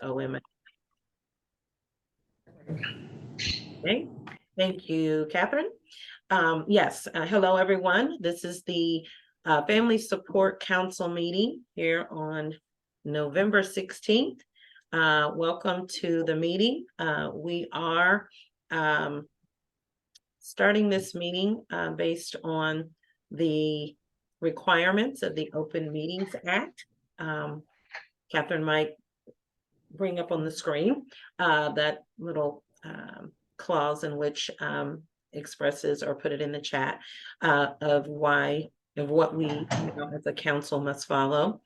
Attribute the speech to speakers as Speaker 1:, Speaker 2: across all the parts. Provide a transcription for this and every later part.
Speaker 1: OMA. Okay, thank you, Catherine. Yes, hello, everyone. This is the Family Support Council meeting here on November 16th. Welcome to the meeting. We are starting this meeting based on the requirements of the Open Meetings Act. Catherine might bring up on the screen that little clause in which expresses or put it in the chat of what we as a council must follow.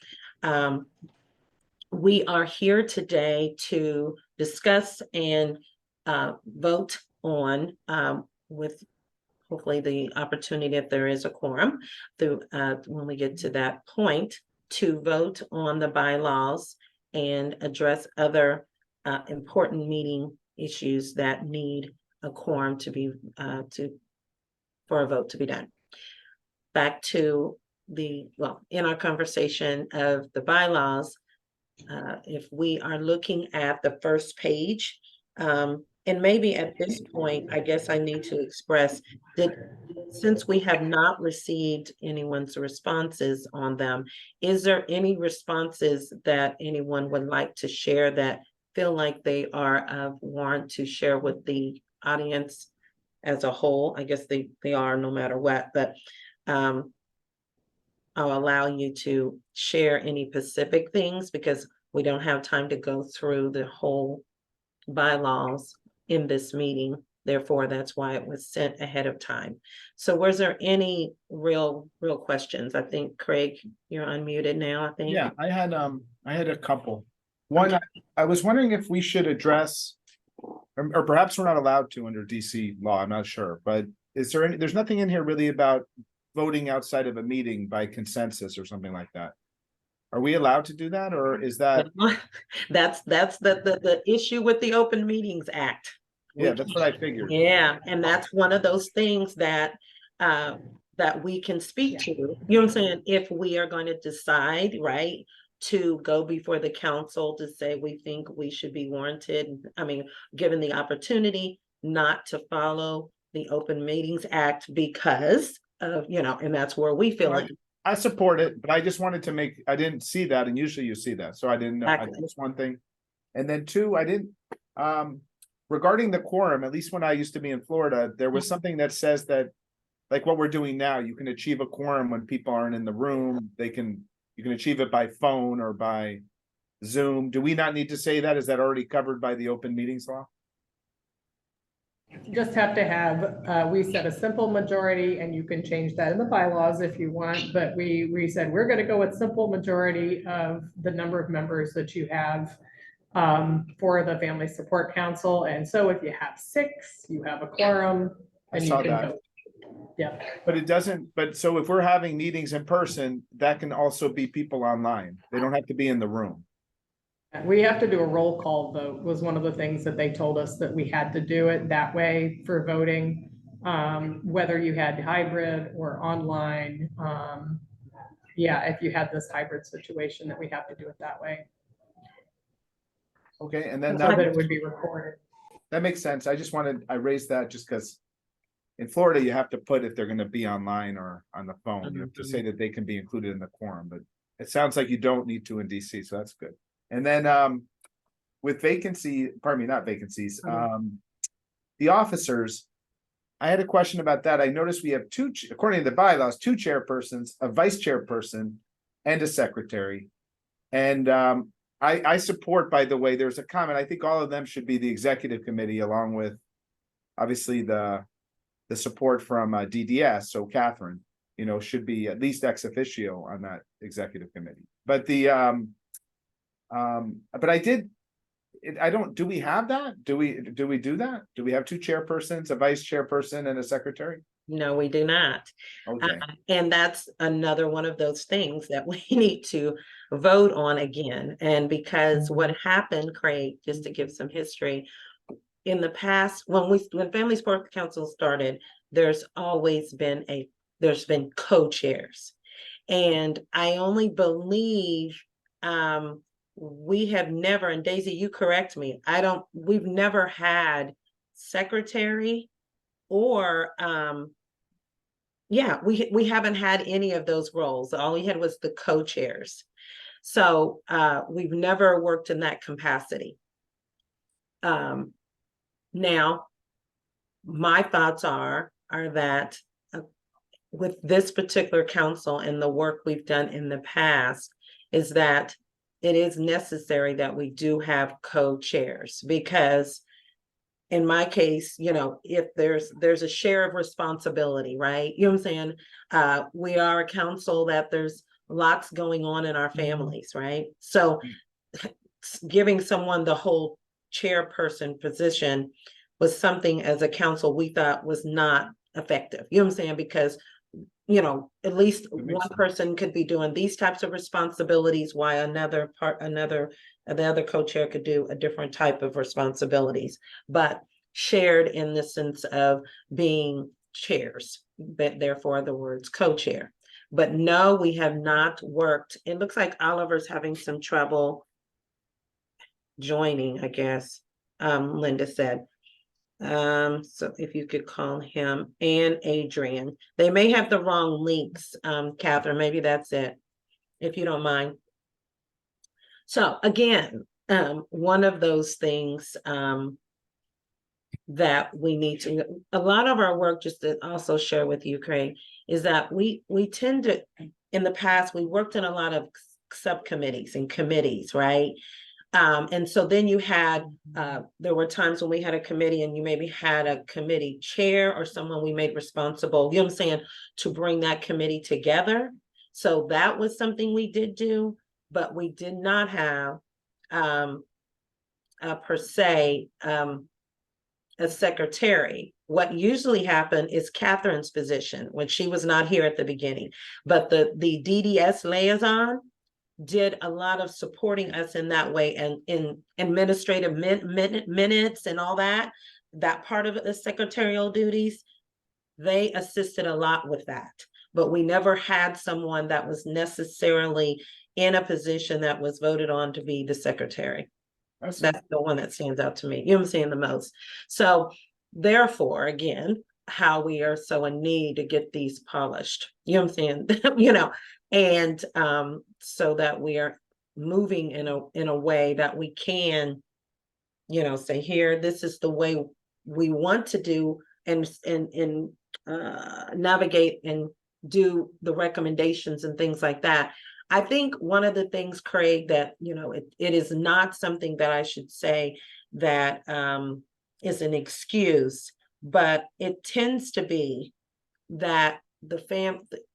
Speaker 1: We are here today to discuss and vote on with hopefully the opportunity, if there is a quorum, through when we get to that point, to vote on the bylaws and address other important meeting issues that need a quorum to be for a vote to be done. Back to in our conversation of the bylaws, if we are looking at the first page, and maybe at this point, I guess I need to express that since we have not received anyone's responses on them, is there any responses that anyone would like to share that feel like they are of warrant to share with the audience as a whole? I guess they are no matter what, but I'll allow you to share any specific things because we don't have time to go through the whole bylaws in this meeting. Therefore, that's why it was sent ahead of time. So was there any real questions? I think, Craig, you're unmuted now, I think.
Speaker 2: Yeah, I had a couple. One, I was wondering if we should address, or perhaps we're not allowed to under DC law, I'm not sure, but is there there's nothing in here really about voting outside of a meeting by consensus or something like that. Are we allowed to do that, or is that?
Speaker 1: That's the issue with the Open Meetings Act.
Speaker 2: Yeah, that's what I figured.
Speaker 1: Yeah, and that's one of those things that that we can speak to. You know what I'm saying? If we are going to decide, right, to go before the council to say we think we should be warranted, I mean, given the opportunity not to follow the Open Meetings Act because of, and that's where we feel like.
Speaker 2: I support it, but I just wanted to I didn't see that, and usually you see that, so I didn't know.
Speaker 1: Exactly.
Speaker 2: That's one thing. And then two, I didn't, regarding the quorum, at least when I used to be in Florida, there was something that says that, like what we're doing now, you can achieve a quorum when people aren't in the room. You can achieve it by phone or by Zoom. Do we not need to say that? Is that already covered by the open meetings law?
Speaker 3: Just have to have, we set a simple majority, and you can change that in the bylaws if you want, but we said we're going to go with simple majority of the number of members that you have for the Family Support Council. And so if you have 6, you have a quorum, and you can go. Yeah.
Speaker 2: But it doesn't, so if we're having meetings in person, that can also be people online. They don't have to be in the room.
Speaker 3: We have to do a roll call vote was one of the things that they told us that we had to do it that way for voting, whether you had hybrid or online. Yeah, if you had this hybrid situation, that we have to do it that way.
Speaker 2: Okay, and then
Speaker 3: so that it would be recorded.
Speaker 2: That makes sense. I raised that just because in Florida you have to put if they're going to be online or on the phone. You have to say that they can be included in the quorum, but it sounds like you don't need to in DC, so that's good. And then with not vacancies, the officers, I had a question about that. I noticed we have according to the bylaws, 2 chairpersons, a vice chairperson, and a secretary. And I support, by the way, there's a comment, I think all of them should be the executive committee, along with obviously the support from DDS. So Catherine, should be at least ex officio on that executive committee. But do we have that? Do we do that? Do we have 2 chairpersons, a vice chairperson, and a secretary?
Speaker 1: No, we do not.
Speaker 2: Okay.
Speaker 1: And that's another one of those things that we need to vote on again. And because what happened, Craig, just to give some history, in the past, when Family Support Council started, there's been co-chairs. And I only believe we have never, and Daisy, you correct me, we've never had secretary or, yeah, we haven't had any of those roles. All we had was the co-chairs. So, we've never worked in that capacity. Now, my thoughts are that with this particular council and the work we've done in the past is that it is necessary that we do have co-chairs, because in my case, if there's a share of responsibility, right? You know what I'm saying? We are a council that there's lots going on in our families, right? So giving someone the whole chairperson position was something as a council we thought was not effective. You know what I'm saying? Because, at least one person could be doing these types of responsibilities while the other co-chair could do a different type of responsibilities, but shared in the sense of being chairs, but therefore the words co-chair. But no, we have not worked. It looks like Oliver's having some trouble joining, I guess. Linda said. So if you could call him and Adrian, they may have the wrong links. Catherine, maybe that's it, if you don't mind. So again, one of those things that we need to, a lot of our work, just to also share with you, Craig, is that we tend to, in the past, we worked in a lot of subcommittees and committees, right? And so then you had, there were times when we had a committee and you maybe had a committee chair or someone we made responsible, you know what I'm saying, to bring that committee together. So that was something we did do, but we did not have, per se, a secretary. What usually happened is Catherine's position when she was not here at the beginning, but the DDS liaison did a lot of supporting us in that way, and in administrative minutes and all that part of the secretarial duties, they assisted a lot with that. But we never had someone that was necessarily in a position that was voted on to be the secretary. That's the one that stands out to me. You know what I'm saying, the most. So therefore, again, how we are so in need to get these polished. You know what I'm saying? And so that we are moving in a way that we can, say, here, this is the way we want to do and navigate and do the recommendations and things like that. I think one of the things, Craig, that, it is not something that I should say that is an excuse, but it tends to be that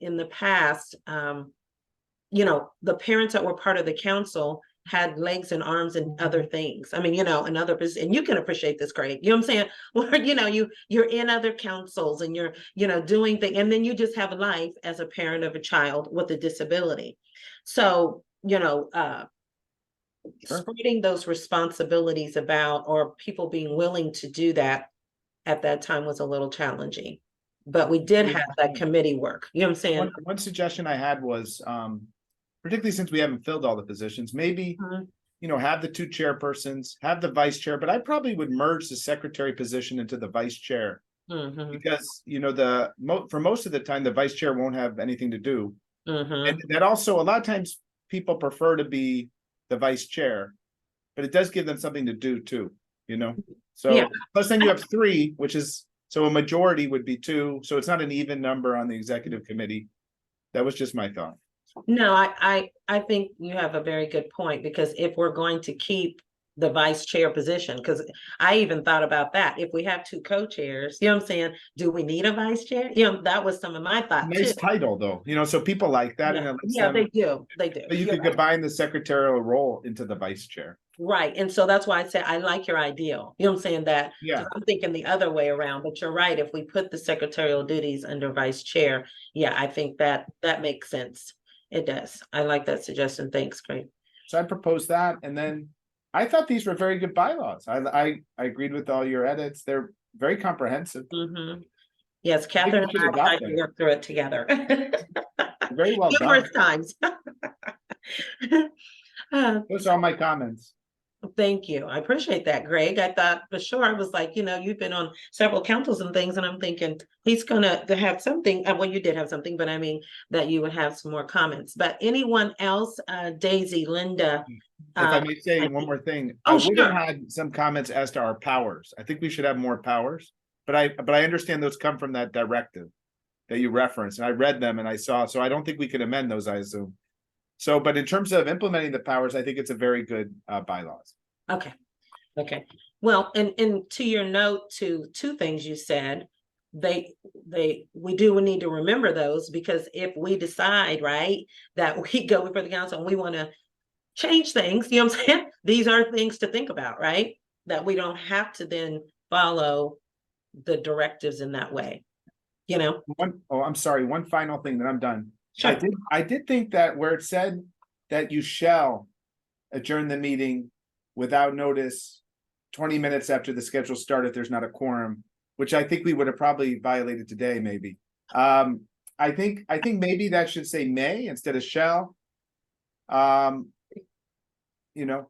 Speaker 1: in the past, the parents that were part of the council had legs and arms and other things. I mean, and you can appreciate this, Craig. You know what I'm saying? Where, you're in other councils and you're, doing things, and then you just have life as a parent of a child with a disability. So, spreading those responsibilities about, or people being willing to do that at that time was a little challenging. But we did have that committee work. You know what I'm saying?
Speaker 2: One suggestion I had was, particularly since we haven't filled all the positions, maybe, have the two chairpersons, have the vice chair, but I probably would merge the secretary position into the vice chair. Because, for most of the time, the vice chair won't have anything to do. And that also, a lot of times people prefer to be the vice chair, but it does give them something to do too, So plus then you have three, which is, so a majority would be two. So it's not an even number on the executive committee. That was just my thought.
Speaker 1: No, I think you have a very good point, because if we're going to keep the vice chair position, because I even thought about that. If we have two co-chairs, you know what I'm saying? Do we need a vice chair? That was some of my thoughts.
Speaker 2: Nice title though, so people like that.
Speaker 1: Yeah, they do. They do.
Speaker 2: But you could combine the secretarial role into the vice chair.
Speaker 1: Right. And so that's why I say I like your ideal. You know what I'm saying? That I'm thinking the other way around, but you're right. If we put the secretarial duties under vice chair, I think that makes sense. It does. I like that suggestion. Thanks, Craig.
Speaker 2: So I proposed that, and then I thought these were very good bylaws. I agreed with all your edits. They're very comprehensive.
Speaker 1: Yes, Catherine and I tried to work through it together.
Speaker 2: Very well done.
Speaker 1: Numerous times.
Speaker 2: Those are all my comments.
Speaker 1: Thank you. I appreciate that, Greg. I thought for sure, I was like, you've been on several councils and things, and I'm thinking he's gonna to have something. Well, you did have something, but I mean that you would have some more comments. But anyone else, Daisy, Linda?
Speaker 2: If I may say one more thing, I
Speaker 1: Oh,
Speaker 2: would have
Speaker 1: sure.
Speaker 2: had some comments as to our powers. I think we should have more powers, but I understand those come from that directive that you referenced, and I read them and I saw, so I don't think we could amend those, I assume. So, but in terms of implementing the powers, I think it's a very good bylaws.
Speaker 1: Okay. Well, and to your note, to two things you said, we do need to remember those, because if we decide, right, that we go before the council and we want to change things, you know what I'm saying? These are things to think about, right? That we don't have to then follow the directives in that way,
Speaker 2: I'm sorry, one final thing, then I'm done.
Speaker 1: Sure.
Speaker 2: I did think that where it said that you shall adjourn the meeting without notice 20 minutes after the scheduled start if there's not a quorum, which I think we would have probably violated today, maybe. I think maybe that should say may instead of shall. Or you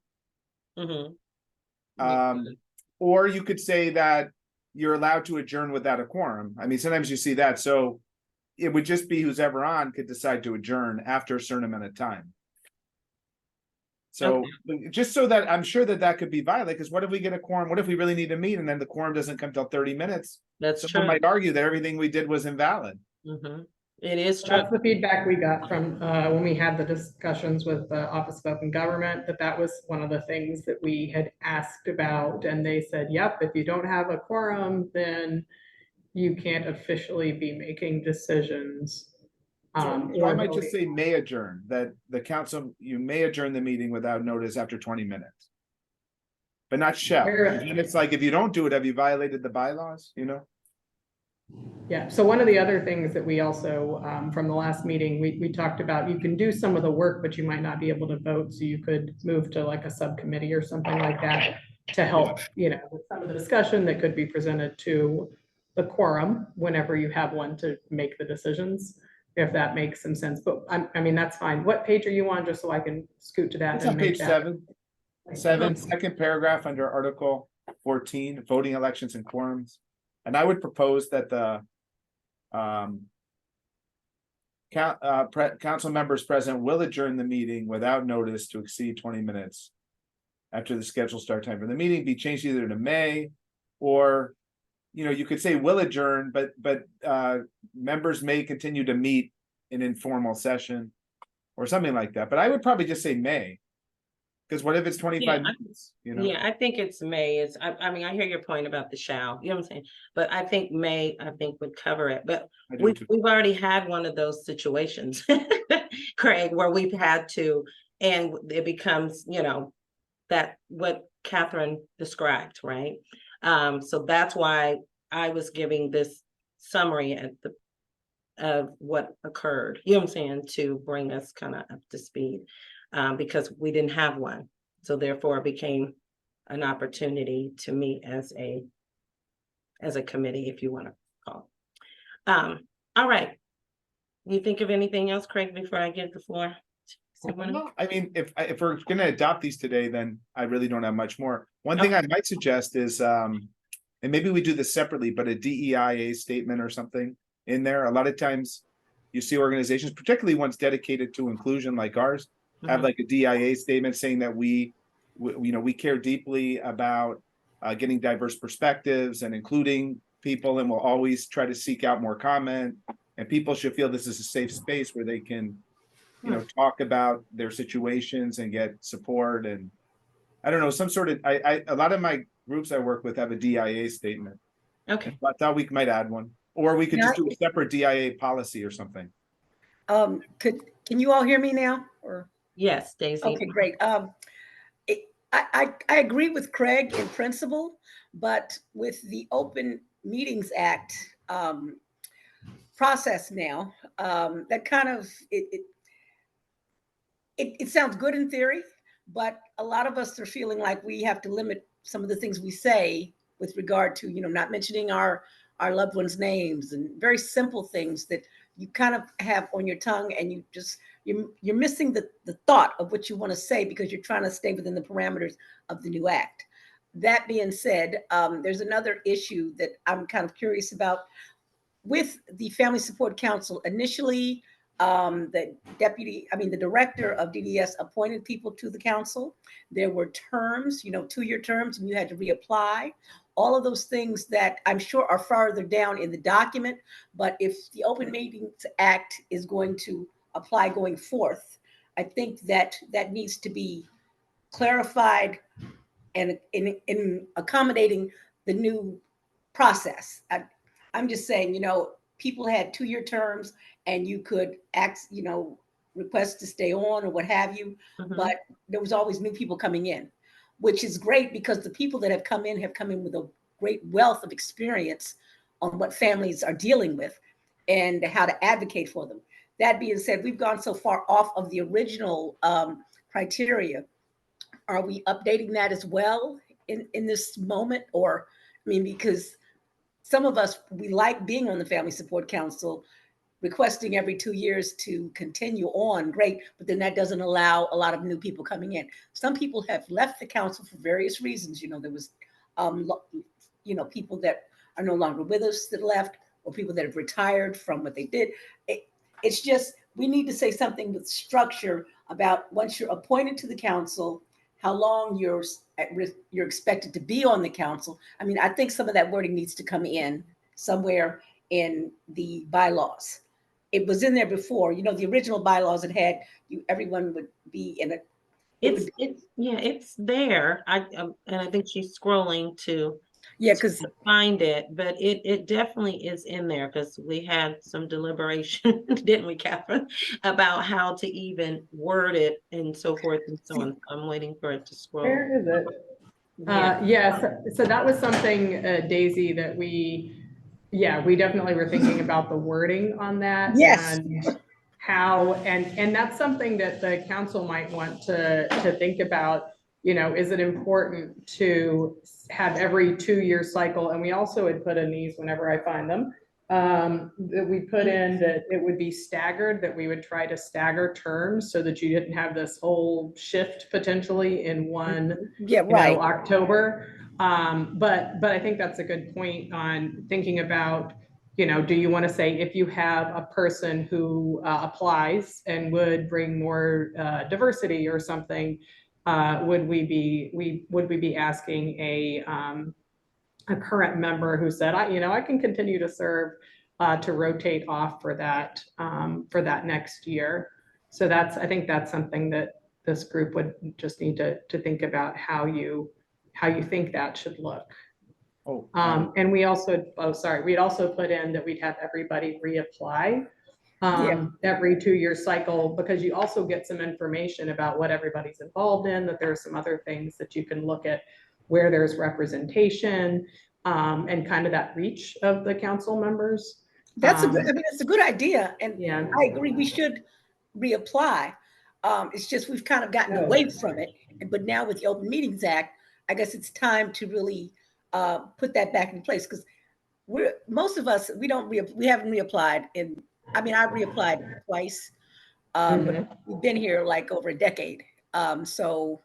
Speaker 2: could say that you're allowed to adjourn without a quorum. I mean, sometimes you see that. So it would just be who's ever on could decide to adjourn after a certain amount of time. So just so that I'm sure that could be violated, because what if we get a quorum? What if we really need to meet and then the quorum doesn't come till 30 minutes?
Speaker 1: That's
Speaker 2: Someone
Speaker 1: true.
Speaker 2: might argue that everything we did was invalid.
Speaker 1: It is true.
Speaker 3: That's the feedback we got from when we had the discussions with the Office of Open Government, that was one of the things that we had asked about. And they said, yep, if you don't have a quorum, then you can't officially be making decisions.
Speaker 2: So I might just say may adjourn, that the council, you may adjourn the meeting without notice after 20 minutes. But not shall. And it's like, if you don't do it, have you violated the bylaws,
Speaker 3: Yeah, so one of the other things that we also, from the last meeting, we talked about, you can do some of the work, but you might not be able to vote. So you could move to like a subcommittee or something like that to help, with some of the discussion that could be presented to the quorum whenever you have one to make the decisions, if that makes some sense. But I mean, that's fine. What page are you on, just so I can scoot to that?
Speaker 2: It's on page 7, second paragraph under Article 14, voting elections and quorums. And I would propose that the council members present will adjourn the meeting without notice to exceed 20 minutes after the scheduled start time for the meeting be changed either to may, or you could say will adjourn, but members may continue to meet in informal session or something like that. But I would probably just say may, because what if it's 25 minutes?
Speaker 1: Yeah, I think it's may. I mean, I hear your point about the shall, you know what I'm saying? But I think may, would cover it. But we've already had one of those situations, Craig, where we've had to, and it becomes, that what Catherine described, right? So that's why I was giving this summary of what occurred, you know what I'm saying, to bring us kind of up to speed, because we didn't have one. So therefore it became an opportunity to meet as a committee, if you want to call it. All right. You think of anything else, Craig, before I give the floor?
Speaker 2: No, I mean, if we're going to adopt these today, then I really don't have much more. One thing I might suggest is, and maybe we do this separately, but a DEIA statement or something in there. A lot of times you see organizations, particularly ones dedicated to inclusion like ours, have like a DEIA statement saying that we care deeply about getting diverse perspectives and including people, and we'll always try to seek out more comment, and people should feel this is a safe space where they can talk about their situations and get support. And I don't know, some sort of, a lot of my groups I work with have a DIA statement.
Speaker 1: Okay.
Speaker 2: I thought we might add one, or we could just do a separate DIA policy or something.
Speaker 4: Can you all hear me now? Or
Speaker 1: yes, Daisy.
Speaker 4: Okay, great. I agree with Craig in principle, but with the Open Meetings Act process now, that kind of it sounds good in theory, but a lot of us are feeling like we have to limit some of the things we say with regard to, not mentioning our loved ones' names and very simple things that you kind of have on your tongue, and you're missing the thought of what you want to say because you're trying to stay within the parameters of the new act. That being said, there's another issue that I'm kind of curious about with the Family Support Council. Initially, the director of DDS appointed people to the council. There were terms, 2-year terms, and you had to reapply. All of those things that I'm sure are farther down in the document, but if the Open Meetings Act is going to apply going forth, I think that needs to be clarified and in accommodating the new process. I'm just saying, people had 2-year terms and you could request to stay on or what have you, but there was always new people coming in, which is great because the people that have come in with a great wealth of experience on what families are dealing with and how to advocate for them. That being said, we've gone so far off of the original criteria. Are we updating that as well in this moment? Or, because some of us, we like being on the Family Support Council, requesting every 2 years to continue on, great, but then that doesn't allow a lot of new people coming in. Some people have left the council for various reasons. There was, people that are no longer with us that left, or people that have retired from what they did. It's just, we need to say something with structure about once you're appointed to the council, how long you're expected to be on the council. I think some of that wording needs to come in somewhere in the bylaws. It was in there before, the original bylaws had everyone would be in a.
Speaker 1: It's there. And I think she's scrolling to
Speaker 4: Because
Speaker 1: find it, but it definitely is in there because we had some deliberation, didn't we, Catherine, about how to even word it and so forth and so on. I'm waiting for it to scroll.
Speaker 3: Where is it? Yes, so that was something, Daisy, that we definitely were thinking about the wording on that.
Speaker 4: Yes.
Speaker 3: And how, and that's something that the council might want to think about. Is it important to have every 2-year cycle? And we also had put in these, whenever I find them, that we put in that it would be staggered, that we would try to stagger terms so that you didn't have this whole shift potentially in one October. But I think that's a good point on thinking about, do you want to say, if you have a person who applies and would bring more diversity or something, would we be asking a current member who said, I can continue to serve, to rotate off for that next year. So I think that's something that this group would just need to think about, how you think that should look. And we'd also put in that we'd have everybody reapply every 2-year cycle, because you also get some information about what everybody's involved in, that there are some other things that you can look at where there's representation, and kind of that reach of the council members.
Speaker 4: It's a good idea. And I agree, we should reapply. It's just, we've kind of gotten away from it. But now with the Open Meetings Act, I guess it's time to really put that back in place, because most of us, we haven't reapplied I reapplied twice, but we've been here like over a decade. So,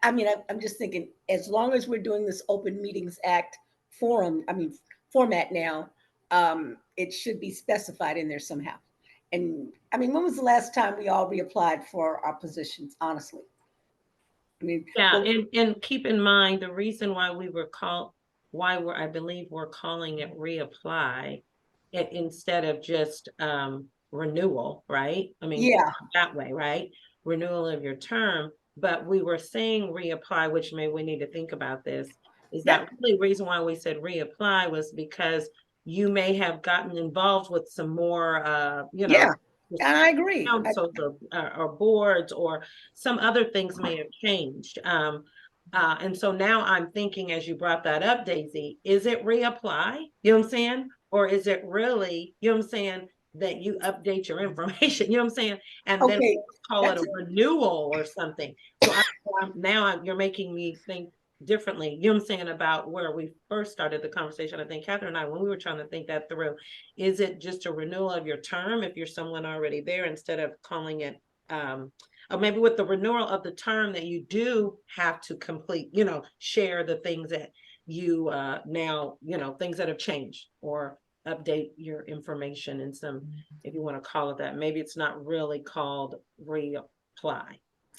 Speaker 4: I'm just thinking, as long as we're doing this Open Meetings Act format now, it should be specified in there somehow. And when was the last time we all reapplied for our positions, honestly?
Speaker 1: And keep in mind, the reason why I believe we're calling it reapply instead of just renewal, right? That way, right? Renewal of your term. But we were saying reapply, which we need to think about this, is that really the reason why we said reapply was because you may have gotten involved with some more,
Speaker 4: and I agree.
Speaker 1: Councils or boards, or some other things may have changed. And so now I'm thinking, as you brought that up, Daisy, is it reapply? You know what I'm saying? Or is it really, you know what I'm saying, that you update your information, you know what I'm saying? And then call it a renewal or something. So now you're making me think differently, you know what I'm saying, about where we first started the conversation. I think Catherine and I, when we were trying to think that through, is it just a renewal of your term if you're someone already there, instead of calling it, or maybe with the renewal of the term that you do have to complete, you know, share the things that you now, you know, things that have changed, or update your information in some, if you want to call it that. Maybe it's not really called reapply.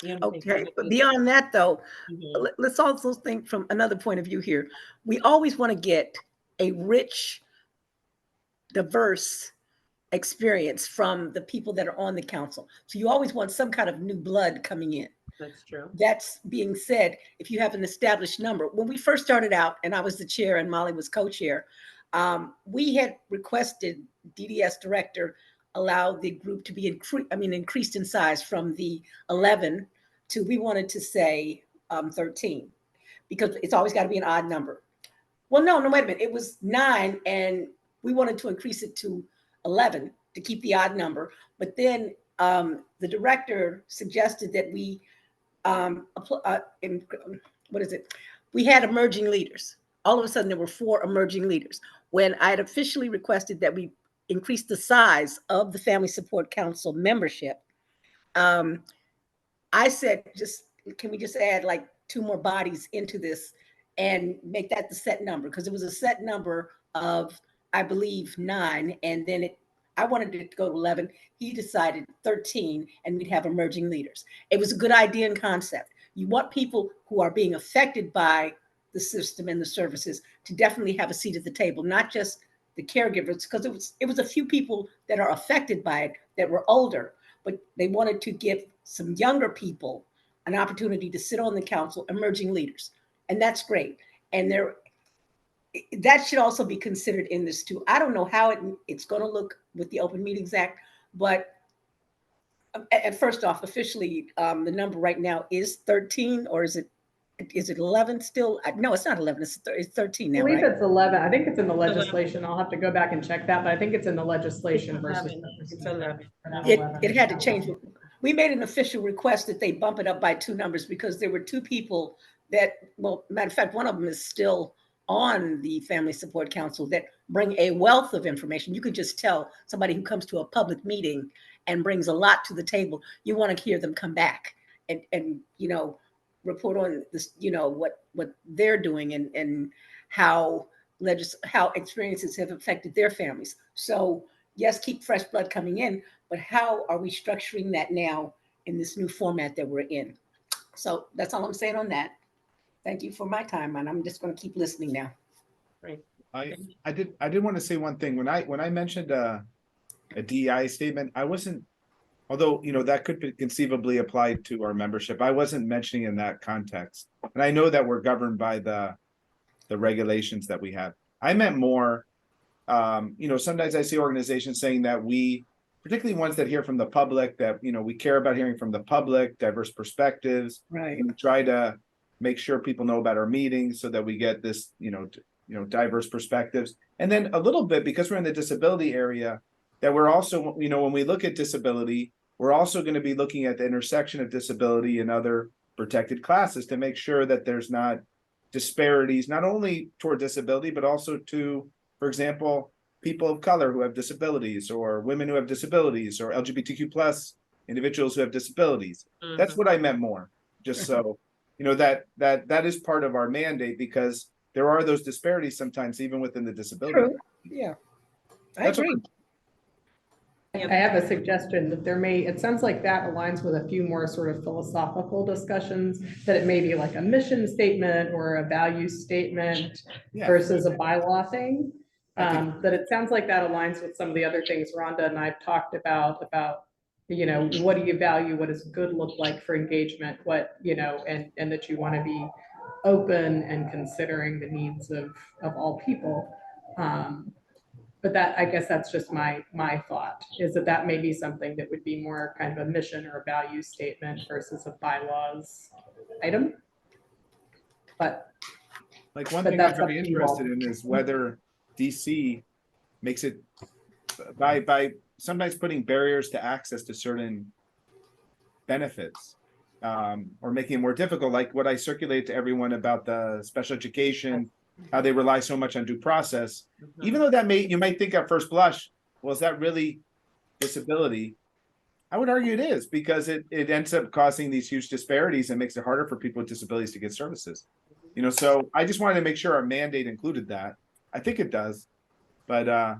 Speaker 1: You know what I'm saying?
Speaker 4: Okay, but beyond that though,
Speaker 1: Mhm.
Speaker 4: let's also think from another point of view here. We always want to get a rich, diverse experience from the people that are on the council. So you always want some kind of new blood coming in.
Speaker 1: That's true.
Speaker 4: That's being said, if you have an established number. When we first started out, and I was the chair and Molly was co-chair, we had requested DDS director allow the group to be increased in size from the 11 to, we wanted to say 13, because it's always got to be an odd number. Well, no, wait a minute. It was 9, and we wanted to increase it to 11 to keep the odd number. But then the director suggested that we, what is it? We had emerging leaders. All of a sudden, there were 4 emerging leaders. When I had officially requested that we increase the size of the Family Support Council membership, I said, can we just add like 2 more bodies into this and make that the set number? Because it was a set number of, I believe, 9, and then I wanted it to go to 11. He decided 13, and we'd have emerging leaders. It was a good idea and concept. You want people who are being affected by the system and the services to definitely have a seat at the table, not just the caregivers, because it was a few people that are affected by it that were older, but they wanted to give some younger people an opportunity to sit on the council, emerging leaders. And that's great. And that should also be considered in this too. I don't know how it's going to look with the Open Meetings Act, but at first off, officially, the number right now is 13, or is it 11 still? No, it's not 11. It's 13
Speaker 3: I
Speaker 4: now,
Speaker 3: believe
Speaker 4: right?
Speaker 3: it's 11. I think it's in the legislation. I'll have to go back and check that, but I think it's in the legislation versus.
Speaker 1: It's 11.
Speaker 4: It had to change. We made an official request that they bump it up by 2 numbers, because there were 2 people that, well, matter of fact, one of them is still on the Family Support Council that bring a wealth of information. You could just tell somebody who comes to a public meeting and brings a lot to the table, you want to hear them come back and you know, report on this, you know, what they're doing and how experiences have affected their families. So yes, keep fresh blood coming in, but how are we structuring that now in this new format that we're in? So that's all I'm saying on that. Thank you for my time, and I'm just going to keep listening now.
Speaker 1: Right.
Speaker 2: I did want to say one thing. When I mentioned a DEI statement, I wasn't, although, you know, that could be conceivably applied to our membership, I wasn't mentioning in that context. And I know that we're governed by the regulations that we have. I meant more, you know, sometimes I see organizations saying that we, particularly ones that hear from the public, that, you know, we care about hearing from the public, diverse perspectives.
Speaker 4: Right.
Speaker 2: And try to make sure people know about our meetings so that we get this, you know, diverse perspectives. And then a little bit, because we're in the disability area, that we're also, you know, when we look at disability, we're also going to be looking at the intersection of disability and other protected classes to make sure that there's not disparities, not only toward disability, but also to, for example, people of color who have disabilities, or women who have disabilities, or LGBTQ plus individuals who have disabilities.
Speaker 1: Mhm.
Speaker 2: That's what I meant more, just so, you know, that is part of our mandate, because there are those disparities sometimes even within the disability.
Speaker 4: True. Yeah, I
Speaker 2: That's what
Speaker 4: agree.
Speaker 3: I have a suggestion that it sounds like that aligns with a few more sort of philosophical discussions, that it may be like a mission statement or a value statement
Speaker 2: Yeah.
Speaker 3: versus a bylaw thing.
Speaker 2: I
Speaker 3: That it sounds like that aligns with some of the other things Rhonda and I've talked about, you know, what do you value? What does good look like for engagement? What, you know, and that you want to be open and considering the needs of all people. But that, I guess that's just my thought, is that may be something that would be more kind of a mission or a value statement versus a bylaws item. But
Speaker 2: Like one
Speaker 3: But
Speaker 2: thing I'm
Speaker 3: that's up
Speaker 2: very
Speaker 3: to you all.
Speaker 2: interested in is whether DC makes it by sometimes putting barriers to access to certain benefits. or making it more difficult, like what I circulate to everyone about the special education, how they rely so much on due process, even though you might think at first blush, well, is that really disability? I would argue it is, because it ends up causing these huge disparities and makes it harder for people with disabilities to get services. So I just wanted to make sure our mandate included that. I think it does, but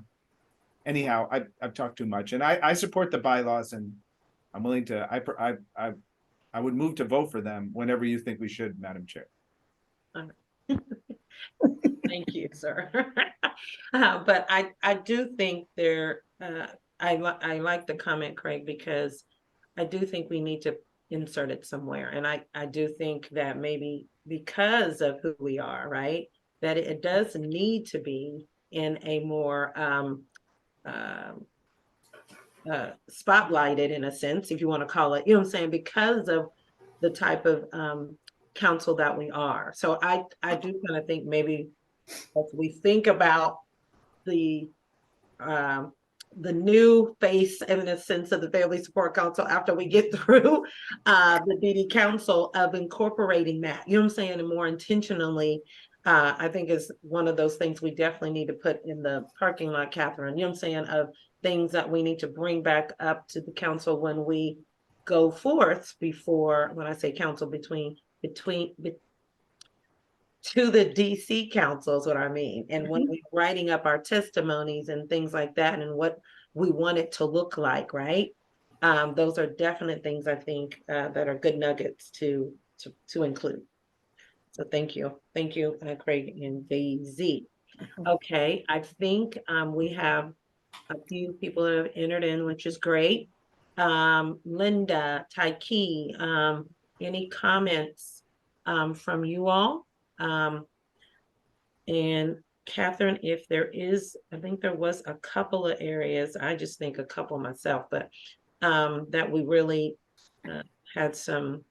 Speaker 2: anyhow, I've talked too much, and I support the bylaws, and I'm willing to. I would move to vote for them whenever you think we should, Madam Chair.
Speaker 1: Thank you, sir. But I do think I like the comment, Craig, because I do think we need to insert it somewhere. And I do think that maybe because of who we are, right, that it does need to be in a more spotlighted, in a sense, if you want to call it, what I'm saying, because of the type of council that we are. So I do kind of think maybe as we think about the new face, in a sense, of the Family Support Council after we get through the DD Council, of incorporating that, you know what I'm saying, and more intentionally, I think is one of those things we definitely need to put in the parking lot, Catherine, you know what I'm saying, of things that we need to bring back up to the council when we go forth before, when I say council, between to the DC council is what I mean. And when we're writing up our testimonies and things like that, and what we want it to look like, right? Those are definite things I think that are good nuggets to include. So thank you, Craig and Daisy. Okay, I think we have a few people that have entered in, which is great. Linda, Taiki, any comments from you all? And Catherine, if there is, I think there was a couple of areas, I just think a couple myself, but that we really had some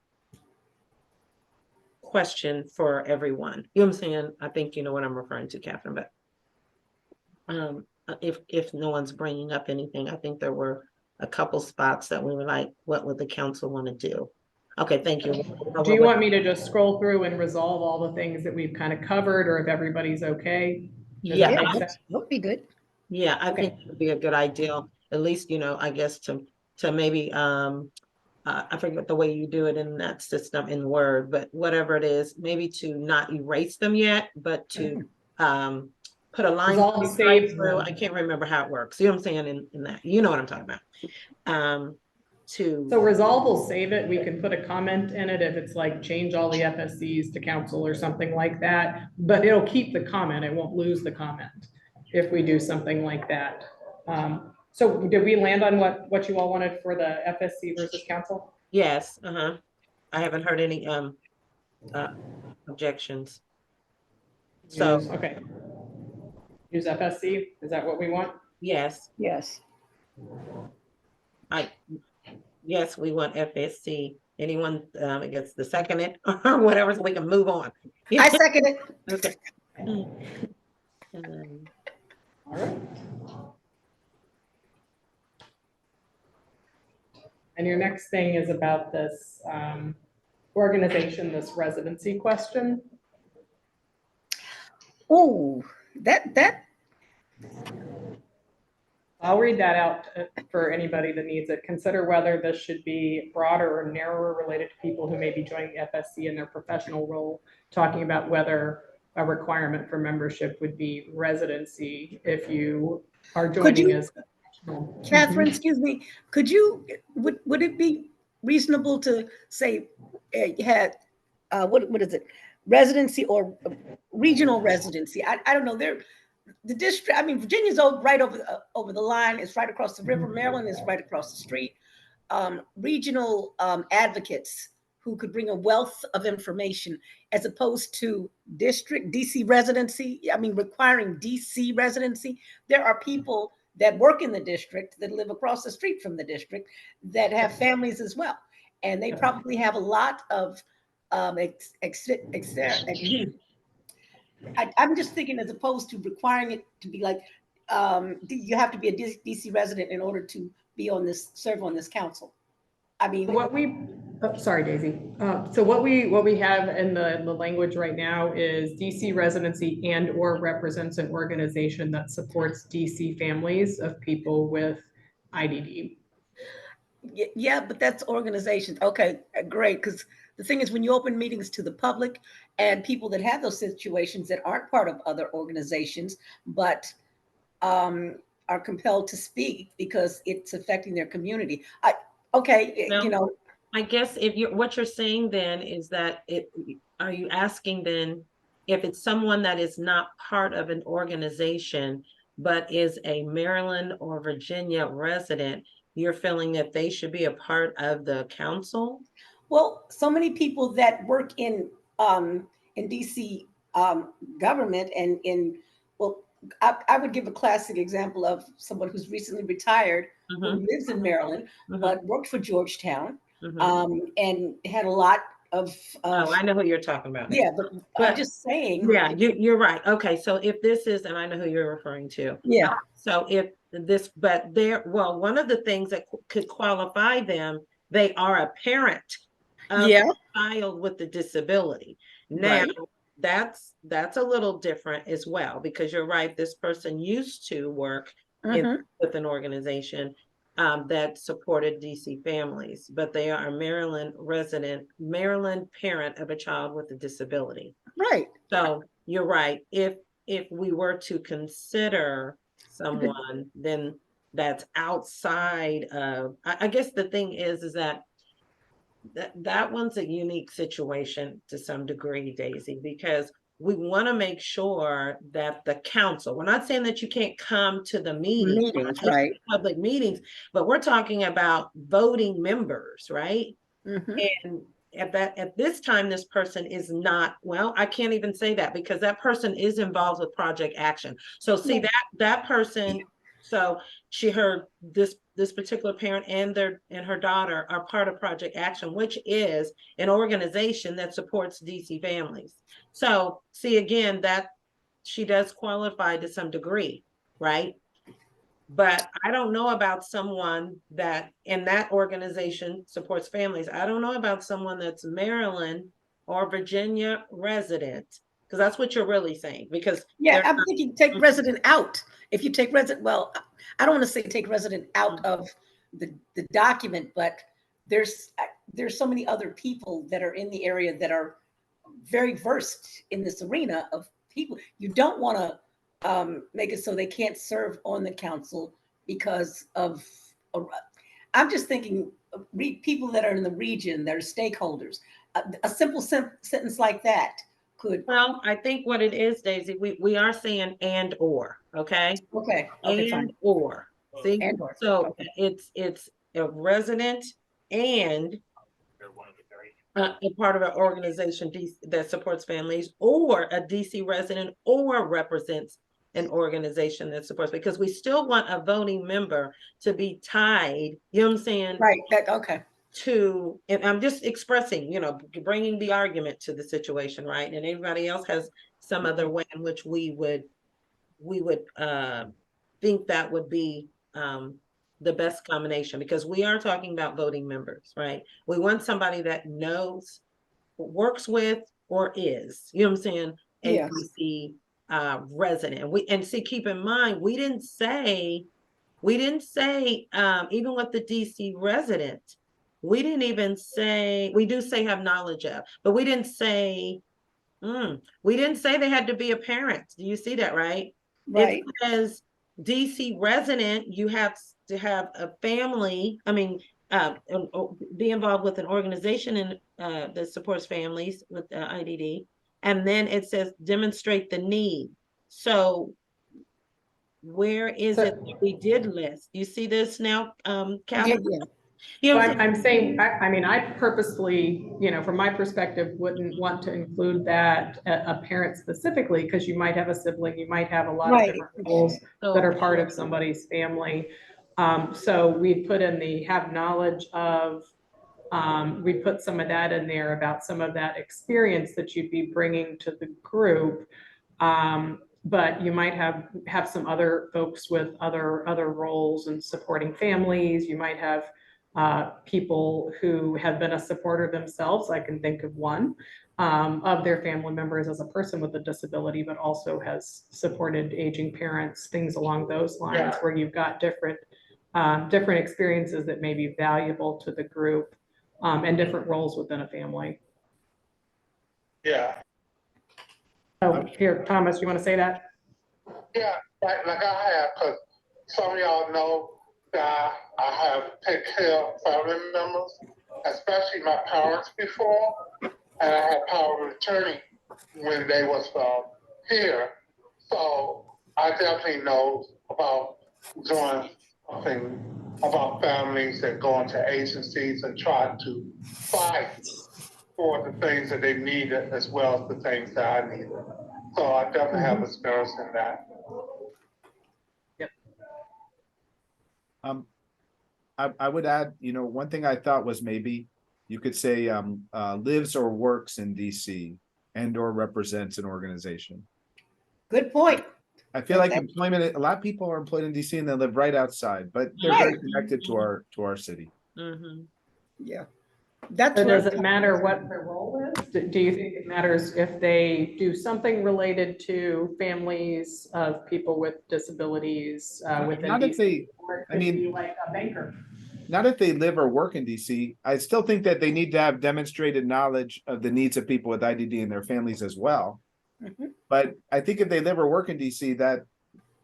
Speaker 1: question for everyone. You know what I'm saying? I think you know what I'm referring to, Catherine, but if no one's bringing up anything, I think there were a couple spots that we were like, what would the council want to do? Okay, thank you.
Speaker 3: Do you want me to just scroll through and resolve all the things that we've kind of covered, or if everybody's okay? Does that
Speaker 1: Yeah,
Speaker 3: make sense?
Speaker 4: That would be good.
Speaker 1: yeah, I
Speaker 3: Okay.
Speaker 1: think it would be a good idea, at least, I guess to maybe, I forget the way you do it in that system in Word, but whatever it is, maybe to not erase them yet, but to put a line
Speaker 3: Resolve, save
Speaker 1: through.
Speaker 3: them.
Speaker 1: I can't remember how it works. You know what I'm saying in that, you know what I'm talking about.
Speaker 3: So resolve will save it. We can put a comment in it if it's like change all the FSCs to council or something like that, but it'll keep the comment. It won't lose the comment if we do something like that. So did we land on what you all wanted for the FSC versus council?
Speaker 1: Yes, I haven't heard any objections. So
Speaker 3: Okay. Use FSC, is that what we want?
Speaker 1: yes,
Speaker 4: Yes.
Speaker 1: yes, we want FSC. Anyone, I guess the second it or whatever, so we can move on.
Speaker 4: I second it.
Speaker 1: Okay.
Speaker 3: All right. And your next thing is about this organization, this residency question.
Speaker 4: Oh, that.
Speaker 3: I'll read that out for anybody that needs it. Consider whether this should be broader or narrower related to people who may be joining the FSC in their professional role, talking about whether a requirement for membership would be residency if you are joining as
Speaker 4: Catherine, excuse me, would it be reasonable to say you had, what is it? Residency or regional residency? I don't know. The district, I mean, Virginia's right over the line. It's right across the river. Maryland is right across the street. Regional advocates who could bring a wealth of information, as opposed to district DC residency. I mean, requiring DC residency. There are people that work in the district that live across the street from the district that have families as well. And they probably have a lot of I'm just thinking, as opposed to requiring it to be like, you have to be a DC resident in order to be serve on this council. I mean,
Speaker 3: what we Oh, sorry, Daisy. So what we have in the language right now is DC residency and or represents an organization that supports DC families of people with IDD.
Speaker 4: Yeah, but that's organizations. Okay, great. Because the thing is, when you open meetings to the public and people that have those situations that aren't part of other organizations, but are compelled to speak because it's affecting their community. Okay,
Speaker 1: Well,
Speaker 4: you know,
Speaker 1: I guess if you're, what you're saying then is that are you asking then if it's someone that is not part of an organization, but is a Maryland or Virginia resident, you're feeling that they should be a part of the council?
Speaker 4: well, so many people that work in DC government and in well, I would give a classic example of someone who's recently retired
Speaker 1: Mhm,
Speaker 4: who lives in Maryland
Speaker 1: mhm,
Speaker 4: but worked for Georgetown
Speaker 1: mhm.
Speaker 4: and had a lot
Speaker 1: Oh,
Speaker 4: of
Speaker 1: I know who you're talking about.
Speaker 4: yeah, but I'm
Speaker 1: But
Speaker 4: just saying,
Speaker 1: yeah, you're right. Okay, so if this is, and I know who you're referring to.
Speaker 4: yeah,
Speaker 1: So if this, but there, well, one of the things that could qualify them, they are a parent of
Speaker 4: yeah,
Speaker 1: a child with a disability. Now,
Speaker 4: right,
Speaker 1: that's a little different as well, because you're right, this person used to work in
Speaker 4: hmm
Speaker 1: with an organization that supported DC families, but they are a Maryland resident, Maryland parent of a child with a disability.
Speaker 4: right.
Speaker 1: So you're right. If we were to consider someone, then that's outside of, I guess the thing is that that one's a unique situation to some degree, Daisy, because we want to make sure that the council, we're not saying that you can't come to the meeting,
Speaker 4: Meetings, right.
Speaker 1: public meetings, but we're talking about voting members, right?
Speaker 4: hmm
Speaker 1: And at this time, this person is not, well, I can't even say that because that person is involved with Project Action. So see that person, so she heard this particular parent and her daughter are part of Project Action, which is an organization that supports DC families. So see again that she does qualify to some degree, right? But I don't know about someone that in that organization supports families. I don't know about someone that's Maryland or Virginia resident, because that's what you're really saying, because
Speaker 4: Yeah,
Speaker 1: they're
Speaker 4: I'm
Speaker 1: not.
Speaker 4: thinking take resident out. If you take resident, well, I don't want to say take resident out of the document, but there's there's so many other people that are in the area that are very versed in this arena of people. You don't want to make it so they can't serve on the council because of. I'm just thinking people that are in the region that are stakeholders. A simple sentence like that could.
Speaker 1: Well, I think what it is, Daisy, we are saying and or, okay?
Speaker 4: Okay, okay,
Speaker 1: And
Speaker 4: fine.
Speaker 1: or. See,
Speaker 4: And or
Speaker 1: so
Speaker 4: okay,
Speaker 1: it's a resident and a part of an organization that supports families, or a DC resident, or represents an organization that supports, because we still want a voting member to be tied, you know what I'm saying,
Speaker 4: right. That okay.
Speaker 1: to, and I'm just expressing, bringing the argument to the situation, right? And everybody else has some other way in which we would think that would be the best combination, because we are talking about voting members, right? We want somebody that knows, works with, or is, you know what I'm saying, a
Speaker 4: Yes.
Speaker 1: DC resident. And see, keep in mind, we didn't say even with the DC resident, we didn't even say, we do say have knowledge of, but we didn't say they had to be a parent. Do you see that, right? It
Speaker 4: Right.
Speaker 1: says DC resident, you have to have a family, I mean, be involved with an organization that supports families with IDD. And then it says demonstrate the need. So where is it
Speaker 3: So
Speaker 1: that we did list? You see this now,
Speaker 4: Yeah.
Speaker 1: Catherine?
Speaker 4: Yeah.
Speaker 1: You know
Speaker 3: So
Speaker 1: what I'm saying?
Speaker 3: I'm saying, I mean, I purposefully, from my perspective, wouldn't want to include that a parent specifically, because you might have a sibling, you might have a lot of
Speaker 4: Right.
Speaker 3: different roles that
Speaker 1: So,
Speaker 3: are part of somebody's family. So we put in the have knowledge of, we put some of that in there about some of that experience that you'd be bringing to the group. But you might have some other folks with other roles in supporting families. You might have people who have been a supporter themselves. I can think of one of their family members as a person with a disability, but also has supported aging parents, things along those lines, where you've got different experiences that may be valuable to the group, and different roles within a family.
Speaker 5: Yeah,
Speaker 3: Oh, here, Thomas, you want to say that?
Speaker 5: yeah, like I have, because some of y'all know that I have taken care of family members, especially my parents before, and I had power of attorney when they was here. So I definitely know about doing something about families and going to agencies and trying to fight for the things that they needed as well as the things that I needed. So I definitely have experience in that.
Speaker 2: I would add, one thing I thought was maybe you could say lives or works in DC and or represents an organization.
Speaker 4: Good point.
Speaker 2: I feel like employment, a lot of people are employed in DC and they live right outside, but they're very connected to our city.
Speaker 1: Mhm.
Speaker 4: Yeah. That's
Speaker 3: So
Speaker 4: what
Speaker 3: does it matter what their role is? Do you think it matters if they do something related to families of people with disabilities within
Speaker 2: Not if
Speaker 3: DC?
Speaker 2: they,
Speaker 3: Or it
Speaker 2: I
Speaker 3: could
Speaker 2: mean-
Speaker 3: be like a banker.
Speaker 2: not if they live or work in DC. I still think that they need to have demonstrated knowledge of the needs of people with IDD and their families as well.
Speaker 4: Mhm.
Speaker 2: But I think if they live or work in DC, that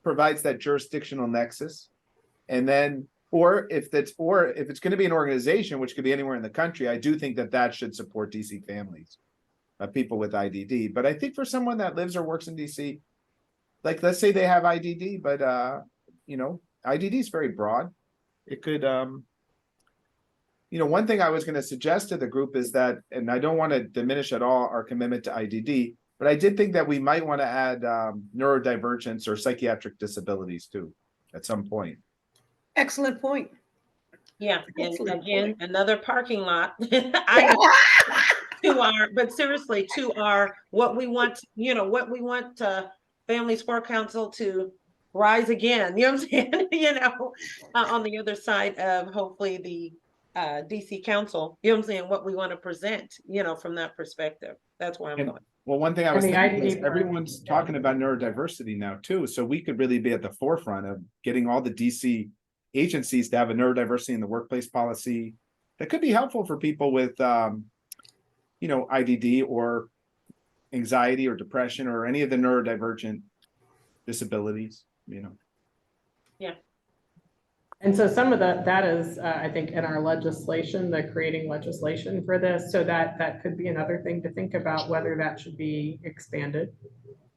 Speaker 2: provides that jurisdictional nexus. And then, or if it's going to be an organization, which could be anywhere in the country, I do think that should support DC families, people with IDD. But I think for someone that lives or works in DC, like let's say they have IDD, but IDD is very broad. It could, one thing I was going to suggest to the group is that, and I don't want to diminish at all our commitment to IDD, but I did think that we might want to add neurodivergence or psychiatric disabilities too, at some point.
Speaker 4: excellent point.
Speaker 1: Yeah, and
Speaker 4: Excellent
Speaker 1: again,
Speaker 4: point.
Speaker 1: another parking lot. I but seriously, to our, what we want, what we want Family Sport Council to rise again, you know what I'm saying? On the other side of hopefully the DC Council, you know what I'm saying, what we want to present, from that perspective. That's where I'm
Speaker 2: And-
Speaker 1: going.
Speaker 2: Well, one thing I
Speaker 3: And
Speaker 2: was
Speaker 3: the
Speaker 2: thinking is
Speaker 3: IDD part.
Speaker 2: everyone's talking about neurodiversity now too, so we could really be at the forefront of getting all the DC agencies to have a neurodiversity in the workplace policy that could be helpful for people with, IDD or anxiety or depression or any of the neurodivergent disabilities,
Speaker 3: And so some of that is, I think, in our legislation, the creating legislation for this. So that could be another thing to think about, whether that should be expanded.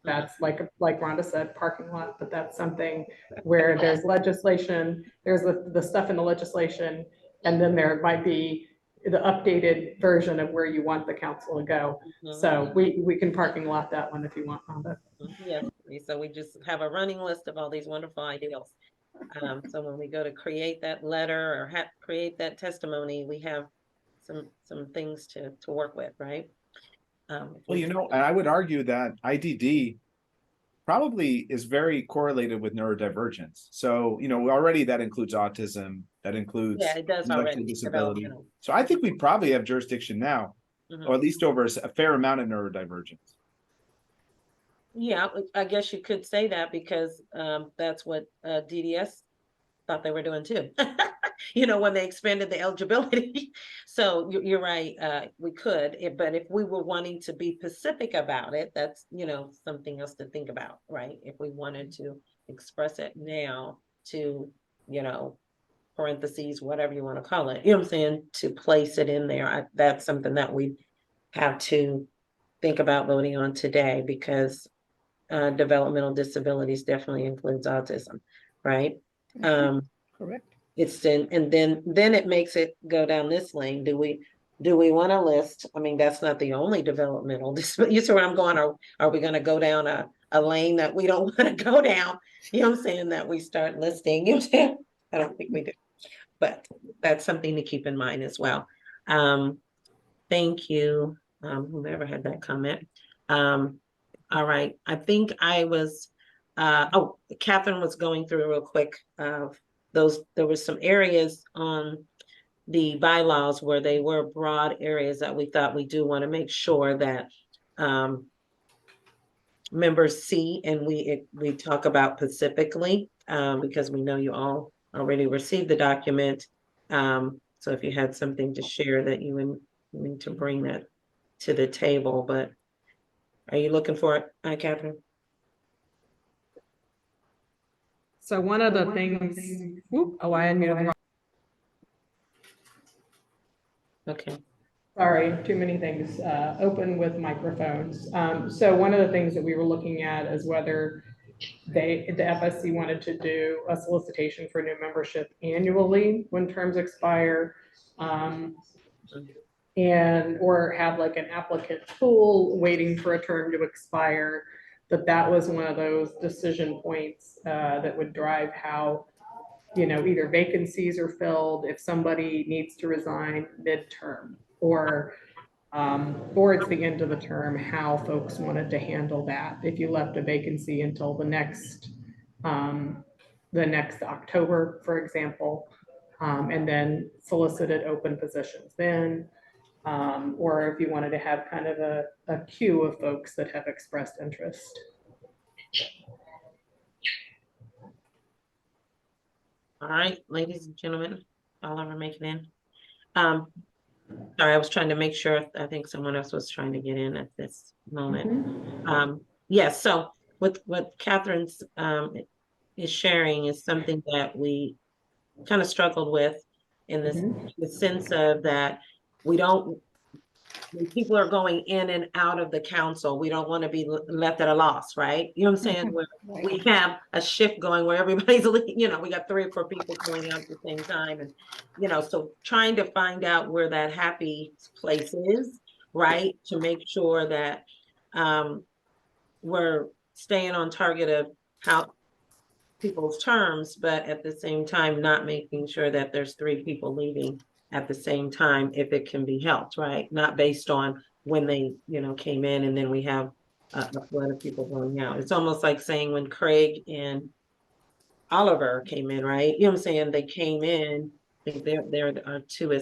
Speaker 3: That's like Rhonda said, parking lot, but that's something where there's legislation, there's the stuff in the legislation, and then there might be the updated version of where you want the council to go. So we can parking lot that one if you want, Rhonda.
Speaker 1: Yes, so we just have a running list of all these wonderful ideals. So when we go to create that letter or create that testimony, we have some things to work with, right?
Speaker 2: Well, and I would argue that IDD probably is very correlated with neurodivergence. So, already that includes autism, that includes
Speaker 1: Yeah, it does
Speaker 2: intellectual
Speaker 1: already.
Speaker 2: disability.
Speaker 1: Developmental.
Speaker 2: So I think we probably have jurisdiction now,
Speaker 1: Mhm.
Speaker 2: or at least over a fair amount of neurodivergence.
Speaker 1: Yeah, I guess you could say that because that's what DDS thought they were doing too. When they expanded the eligibility. So you're right, we could, but if we were wanting to be specific about it, that's, something else to think about, right? If we wanted to express it now to, parentheses, whatever you want to call it, you know what I'm saying, to place it in there, that's something that we have to think about voting on today because developmental disabilities definitely includes autism, right?
Speaker 4: Correct.
Speaker 1: And then it makes it go down this lane. Do we want to list? I mean, that's not the only developmental disability. You see where I'm going? Are we going to go down a lane that we don't want to go down? You know what I'm saying? That we start listing. You know what I'm saying? I don't think we do, but that's something to keep in mind as well. Thank you, whoever had that comment. All right, I think I was, Catherine was going through real quick. There was some areas on the bylaws where they were broad areas that we thought we do want to make sure that members see, and we talk about specifically, because we know you all already received the document. So if you had something to share that you would need to bring that to the table, but are you looking for it, Catherine?
Speaker 3: So one of the things, I unmuted the wrong.
Speaker 1: Okay.
Speaker 3: Sorry, too many things open with microphones. So one of the things that we were looking at is whether the FSC wanted to do a solicitation for new membership annually when terms expire. And or have like an applicant pool waiting for a term to expire. That was one of those decision points that would drive how, either vacancies are filled, if somebody needs to resign midterm, or it's the end of the term, how folks wanted to handle that. If you left a vacancy until the next October, for example, and then solicited open positions then, or if you wanted to have kind of a queue of folks that have expressed interest.
Speaker 1: All right, ladies and gentlemen, I'll ever make it in. Sorry, I was trying to make sure. I think someone else was trying to get in at this moment. Yes, so what Catherine's is sharing is something that we kind of struggled with in the sense of that we don't, when people are going in and out of the council, we don't want to be left at a loss, right? You know what I'm saying? Where we have a shift going where everybody's, we got 3 or 4 people going out at the same time. And, so trying to find out where that happy place is, right? To make sure that we're staying on target of how people's terms, but at the same time, not making sure that there's 3 people leaving at the same time, if it can be helped, right? Not based on when they, came in, and then we have a flood of people going out. It's almost like saying when Craig and Oliver came in, right? You know what I'm saying? They came in, I think they're our two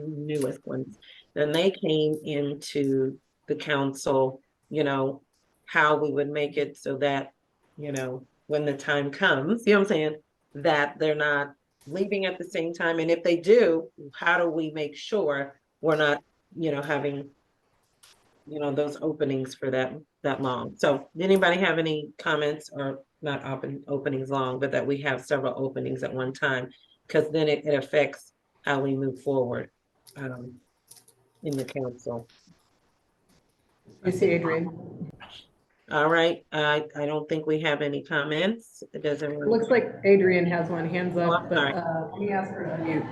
Speaker 1: newest ones. Then they came into the council, how we would make it so that, when the time comes, you know what I'm saying, that they're not leaving at the same time. And if they do, how do we make sure we're not, having, those openings for that long? So did anybody have any comments, or not openings long, but that we have several openings at one time? Because then it affects how we move forward in the council.
Speaker 3: You see, Adrian.
Speaker 1: All right, I don't think we have any comments. Does
Speaker 3: It
Speaker 1: everyone?
Speaker 3: looks like Adrian has one hands
Speaker 1: Oh,
Speaker 3: up,
Speaker 1: I'm
Speaker 3: but
Speaker 1: sorry.
Speaker 3: let me ask her to mute.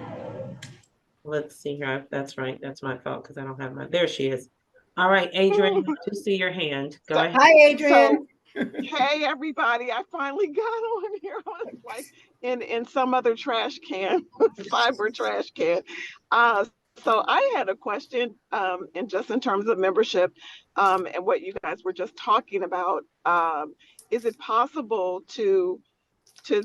Speaker 1: Let's see here. That's right. That's my fault because I don't have my, there she is. All right, Adrian, I do see your hand. Go ahead.
Speaker 4: Hi, Adrian.
Speaker 6: Hey everybody, I finally got on here. I was like in some other trash can, cyber trash can. So I had a question, and just in terms of membership, and what you guys were just talking about. Is it possible to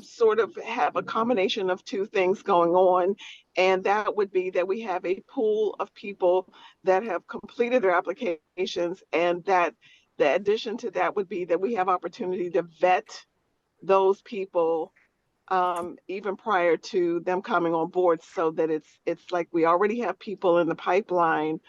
Speaker 6: sort of have a combination of 2 things going on? And that would be that we have a pool of people that have completed their applications, and that the addition to that would be that we have opportunity to vet those people even prior to them coming on board, so that it's like we already have people in the pipeline.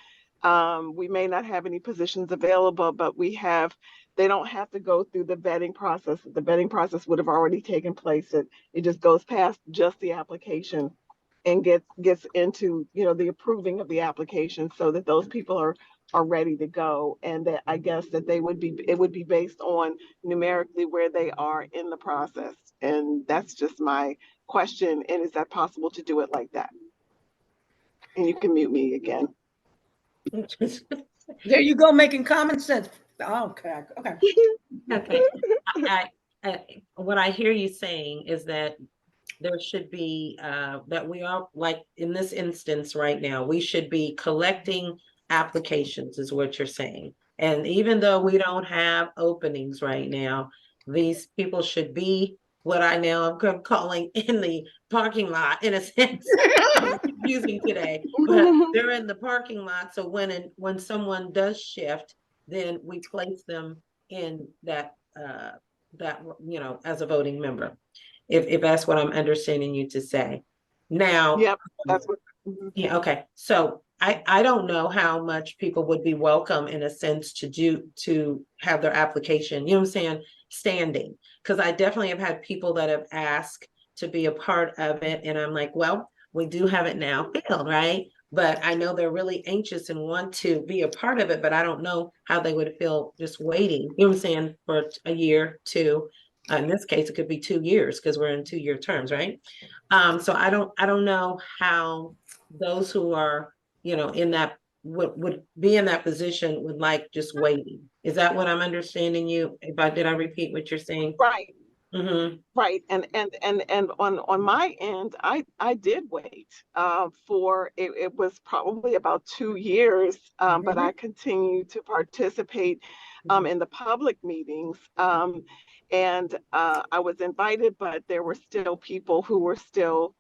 Speaker 6: We may not have any positions available, but they don't have to go through the vetting process. The vetting process would have already taken place. It just goes past just the application and gets into, the approving of the application, so that those people are ready to go. And that I guess that it would be based on numerically where they are in the process. And that's just my question. And is that possible to do it like that? And you can mute me again.
Speaker 4: There you go, making common sense. Okay.
Speaker 1: Okay. What I hear you saying is that there should be, that we are, like in this instance right now, we should be collecting applications is what you're saying. And even though we don't have openings right now, these people should be what I now am calling in the parking lot, in a sense. It's confusing today, but they're in the parking lot, so when someone does shift, then we place them in that, as a voting member. If that's what I'm understanding you to say. Now,
Speaker 6: Yep, that's what. Mhm.
Speaker 1: yeah, okay, so I don't know how much people would be welcome in a sense to have their application, you know what I'm saying, standing. Because I definitely have had people that have asked to be a part of it, and I'm like, well, we do have it now filled, right? But I know they're really anxious and want to be a part of it, but I don't know how they would feel just waiting, you know what I'm saying, for a year, two. In this case, it could be 2 years because we're in 2-year terms, right? So I don't know how those who are, in that would be in that position would like just waiting. Is that what I'm understanding you? Did I repeat what you're saying?
Speaker 6: Right.
Speaker 1: Mm-hmm.
Speaker 6: Right. And on my end, I did wait for it, it was probably about 2 years, but I continued to participate in the public meetings. And I was invited, but there were still people who were still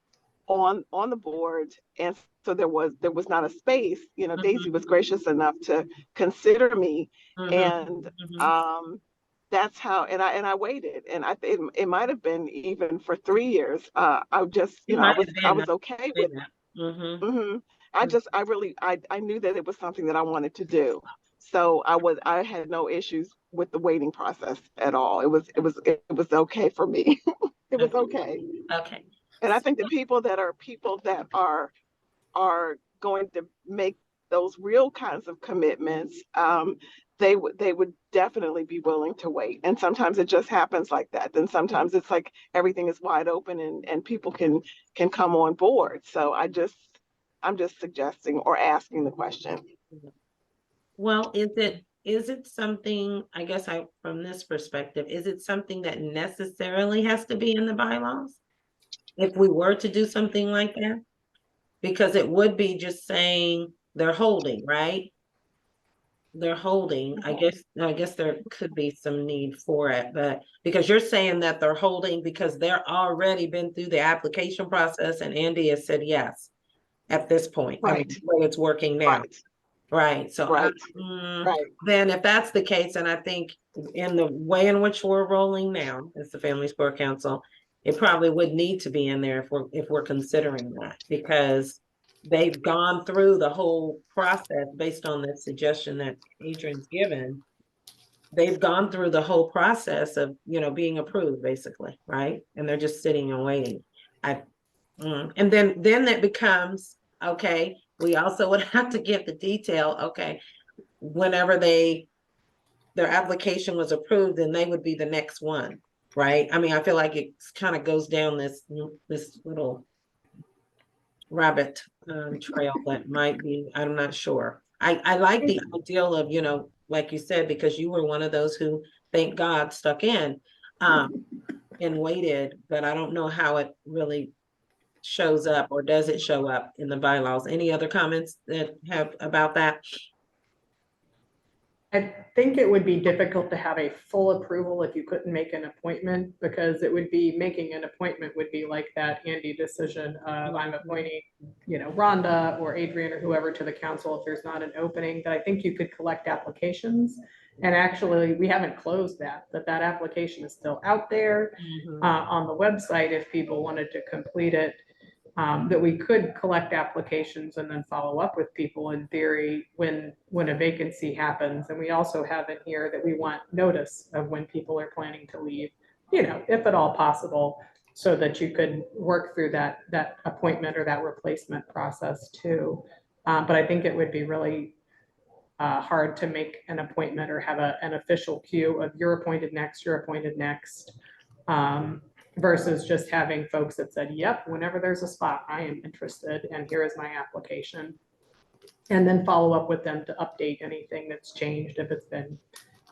Speaker 6: on the board, and so there was not a space. Daisy was gracious enough to consider me, and that's how. And I waited, and it might have been even for 3 years. I just
Speaker 1: It
Speaker 6: I
Speaker 1: might
Speaker 6: was
Speaker 1: have
Speaker 6: I
Speaker 1: been.
Speaker 6: was okay with it.
Speaker 1: Mm-hmm.
Speaker 6: hmm I knew that it was something that I wanted to do, so I had no issues with the waiting process at all. It was okay for me. It was okay.
Speaker 1: Okay.
Speaker 6: And I think the people that are going to make those real kinds of commitments, they would definitely be willing to wait. And sometimes it just happens like that. Then sometimes it's like everything is wide open and people can come on board. So I'm just suggesting or asking the question.
Speaker 1: Well, is it something, I guess from this perspective, is it something that necessarily has to be in the bylaws? If we were to do something like that? Because it would be just saying they're holding, right? They're holding. I guess there could be some need for it, but because you're saying that they're holding because they're already been through the application process and Andy has said yes at this point. I mean,
Speaker 6: Right,
Speaker 1: the way it's working now.
Speaker 6: right,
Speaker 1: Right. So
Speaker 6: right, right.
Speaker 1: then if that's the case, and I think in the way in which we're rolling now as the Family Sport Council, it probably would need to be in there if we're considering that, because they've gone through the whole process based on the suggestion that Adrian's given. They've gone through the whole process of, being approved, basically, right? And they're just sitting and waiting. I And then it becomes, okay, we also would have to give the detail, okay, whenever their application was approved, then they would be the next one, right? I mean, I feel like it kind of goes down this little rabbit trail that might be, I'm not sure. I like the ideal of, like you said, because you were one of those who, thank God, stuck in and waited, but I don't know how it really shows up, or does it show up in the bylaws? Any other comments that have about that?
Speaker 3: I think it would be difficult to have a full approval if you couldn't make an appointment, because it would be, making an appointment would be like that Andy decision of I'm appointing, Rhonda or Adrian or whoever to the council if there's not an opening. But I think you could collect applications. And actually, we haven't closed that application is still out there on the website if people wanted to complete it. That we could collect applications and then follow up with people in theory when a vacancy happens. And we also have in here that we want notice of when people are planning to leave, if at all possible, so that you could work through that appointment or that replacement process too. But I think it would be really hard to make an appointment or have an official queue of you're appointed next, versus just having folks that said, yep, whenever there's a spot, I am interested, and here is my application. And then follow up with them to update anything that's changed if it's been,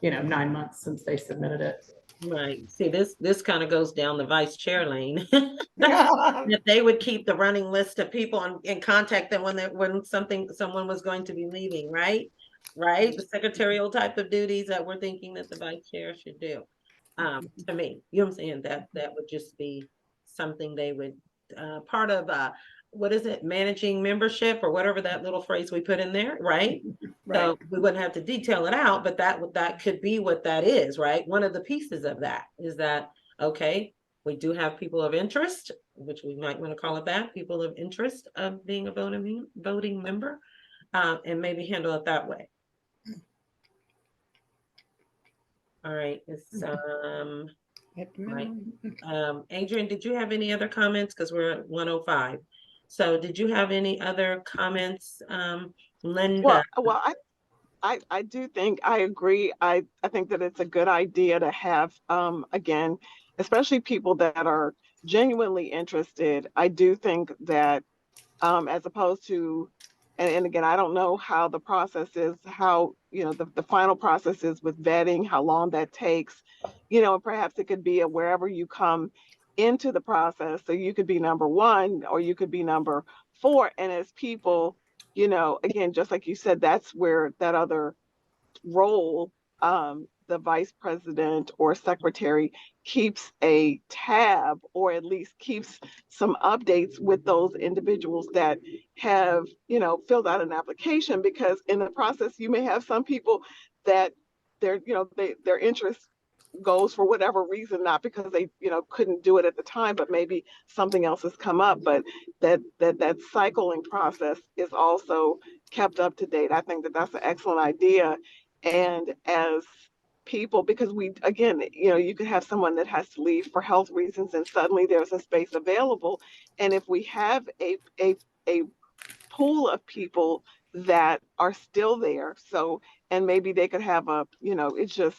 Speaker 3: 9 months since they submitted it.
Speaker 1: Right. See, this kind of goes down the vice chair lane. If they would keep the running list of people and contact them when someone was going to be leaving, right? Right? The secretarial type of duties that we're thinking that the vice chair should do. to me, you know what I'm saying? That would just be something they would, part of, what is it, managing membership or whatever that little phrase we put in there, right?
Speaker 4: Right.
Speaker 1: So we wouldn't have to detail it out, but that could be what that is, right? One of the pieces of that is that, okay, we do have people of interest, which we might want to call it that, people of interest of being a voting member, and maybe handle it that way. All right, it's, right. Adrian, did you have any other comments? Because we're at 1:05. So did you have any other comments, Linda?
Speaker 6: Well, I do think I agree. I think that it's a good idea to have, again, especially people that are genuinely interested. I do think that, as opposed to, and again, I don't know how the process is, how, the final process is with vetting, how long that takes, and perhaps it could be a wherever you come into the process. So you could be number one or you could be number four. And as people, again, just like you said, that's where that other role, the vice president or secretary keeps a tab or at least keeps some updates with those individuals that have, filled out an application, because in the process, you may have some people that their interest goes for whatever reason, not because they, couldn't do it at the time, but maybe something else has come up. But that cycling process is also kept up to date. I think that that's an excellent idea. And as people, because we, again, you could have someone that has to leave for health reasons and suddenly there's a space available. And if we have a pool of people that are still there, so, and maybe they could have a, it's just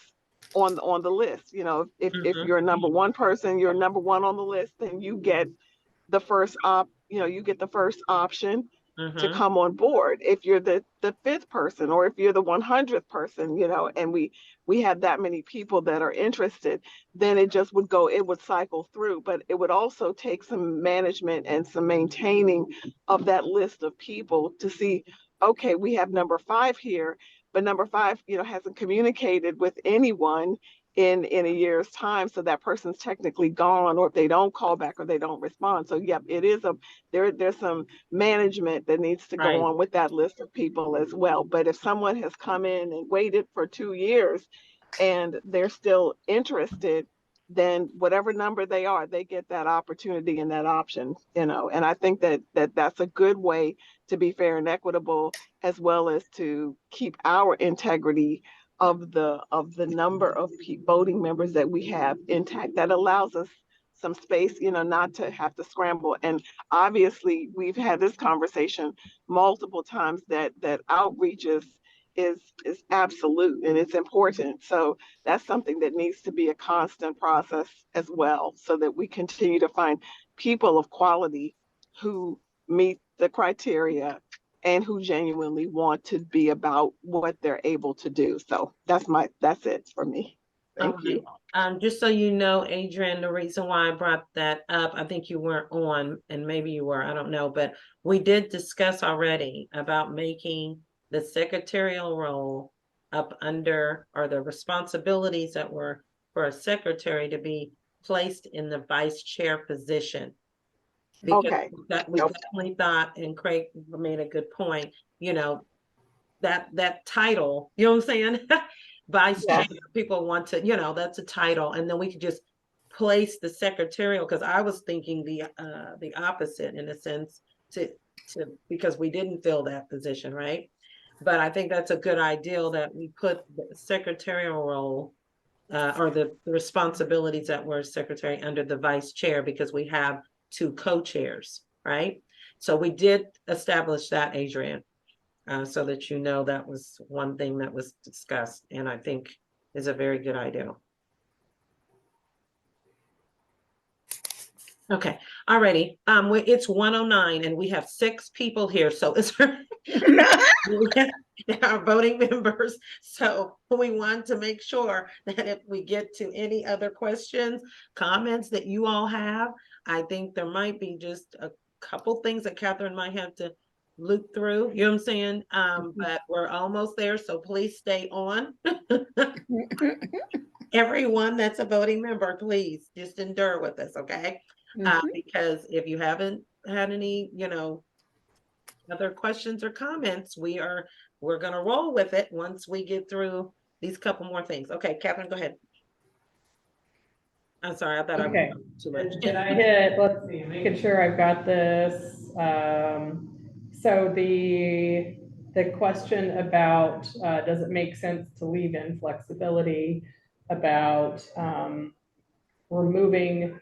Speaker 6: on the list, if
Speaker 1: Mhm.
Speaker 6: you're number one person, you're number one on the list, then you get the first you get the first option to
Speaker 1: Mhm.
Speaker 6: come on board. If you're the fifth person or if you're the 100th person, and we have that many people that are interested, then it would cycle through. But it would also take some management and some maintaining of that list of people to see, okay, we have number five here, but number five, hasn't communicated with anyone in a year's time, so that person's technically gone, or if they don't call back or they don't respond. So yep, it is there's some management that needs to go
Speaker 1: Right.
Speaker 6: on with that list of people as well. But if someone has come in and waited for 2 years and they're still interested, then whatever number they are, they get that opportunity and that option, and I think that's a good way to be fair and equitable, as well as to keep our integrity of the number of voting members that we have intact. That allows us some space, not to have to scramble. And obviously, we've had this conversation multiple times that outreach is absolute and it's important. So that's something that needs to be a constant process as well, so that we continue to find people of quality who meet the criteria and who genuinely want to be about what they're able to do. So that's it for me.
Speaker 1: All
Speaker 6: Thank
Speaker 1: right.
Speaker 6: you.
Speaker 1: Just so you know, Adrian, the reason why I brought that up, I think you weren't on, and maybe you were, I don't know, but we did discuss already about making the secretarial role up under, or the responsibilities that were for a secretary to be placed in the vice chair position. Because
Speaker 6: Okay.
Speaker 1: that we
Speaker 6: Nope.
Speaker 1: definitely thought, and Craig made a good point, that title, you know what I'm saying? Vice chair,
Speaker 6: Yes.
Speaker 1: people want to, that's a title, and then we could just place the secretarial, because I was thinking the opposite in a sense, to because we didn't fill that position, right? But I think that's a good idea that we put the secretarial role, or the responsibilities that were secretary under the vice chair, because we have two co-chairs, right? So we did establish that, Adrian. So that that was one thing that was discussed, and I think is a very good idea. Okay, alrighty. It's 1:09 and we have 6 people here, so it's our voting members. So we want to make sure that if we get to any other questions, comments that you all have, I think there might be just a couple things that Catherine might have to loop through, you know what I'm saying? But we're almost there, so please stay on. everyone that's a voting member, please just endure with us, okay? Because if you haven't had any, other questions or comments, we're gonna roll with it once we get through these couple more things. Okay, Catherine, go ahead. I'm sorry, I thought
Speaker 3: Okay.
Speaker 1: I was too much.
Speaker 3: Did I hit, let's see, making sure I've got this. So the question about, does it make sense to leave in flexibility about removing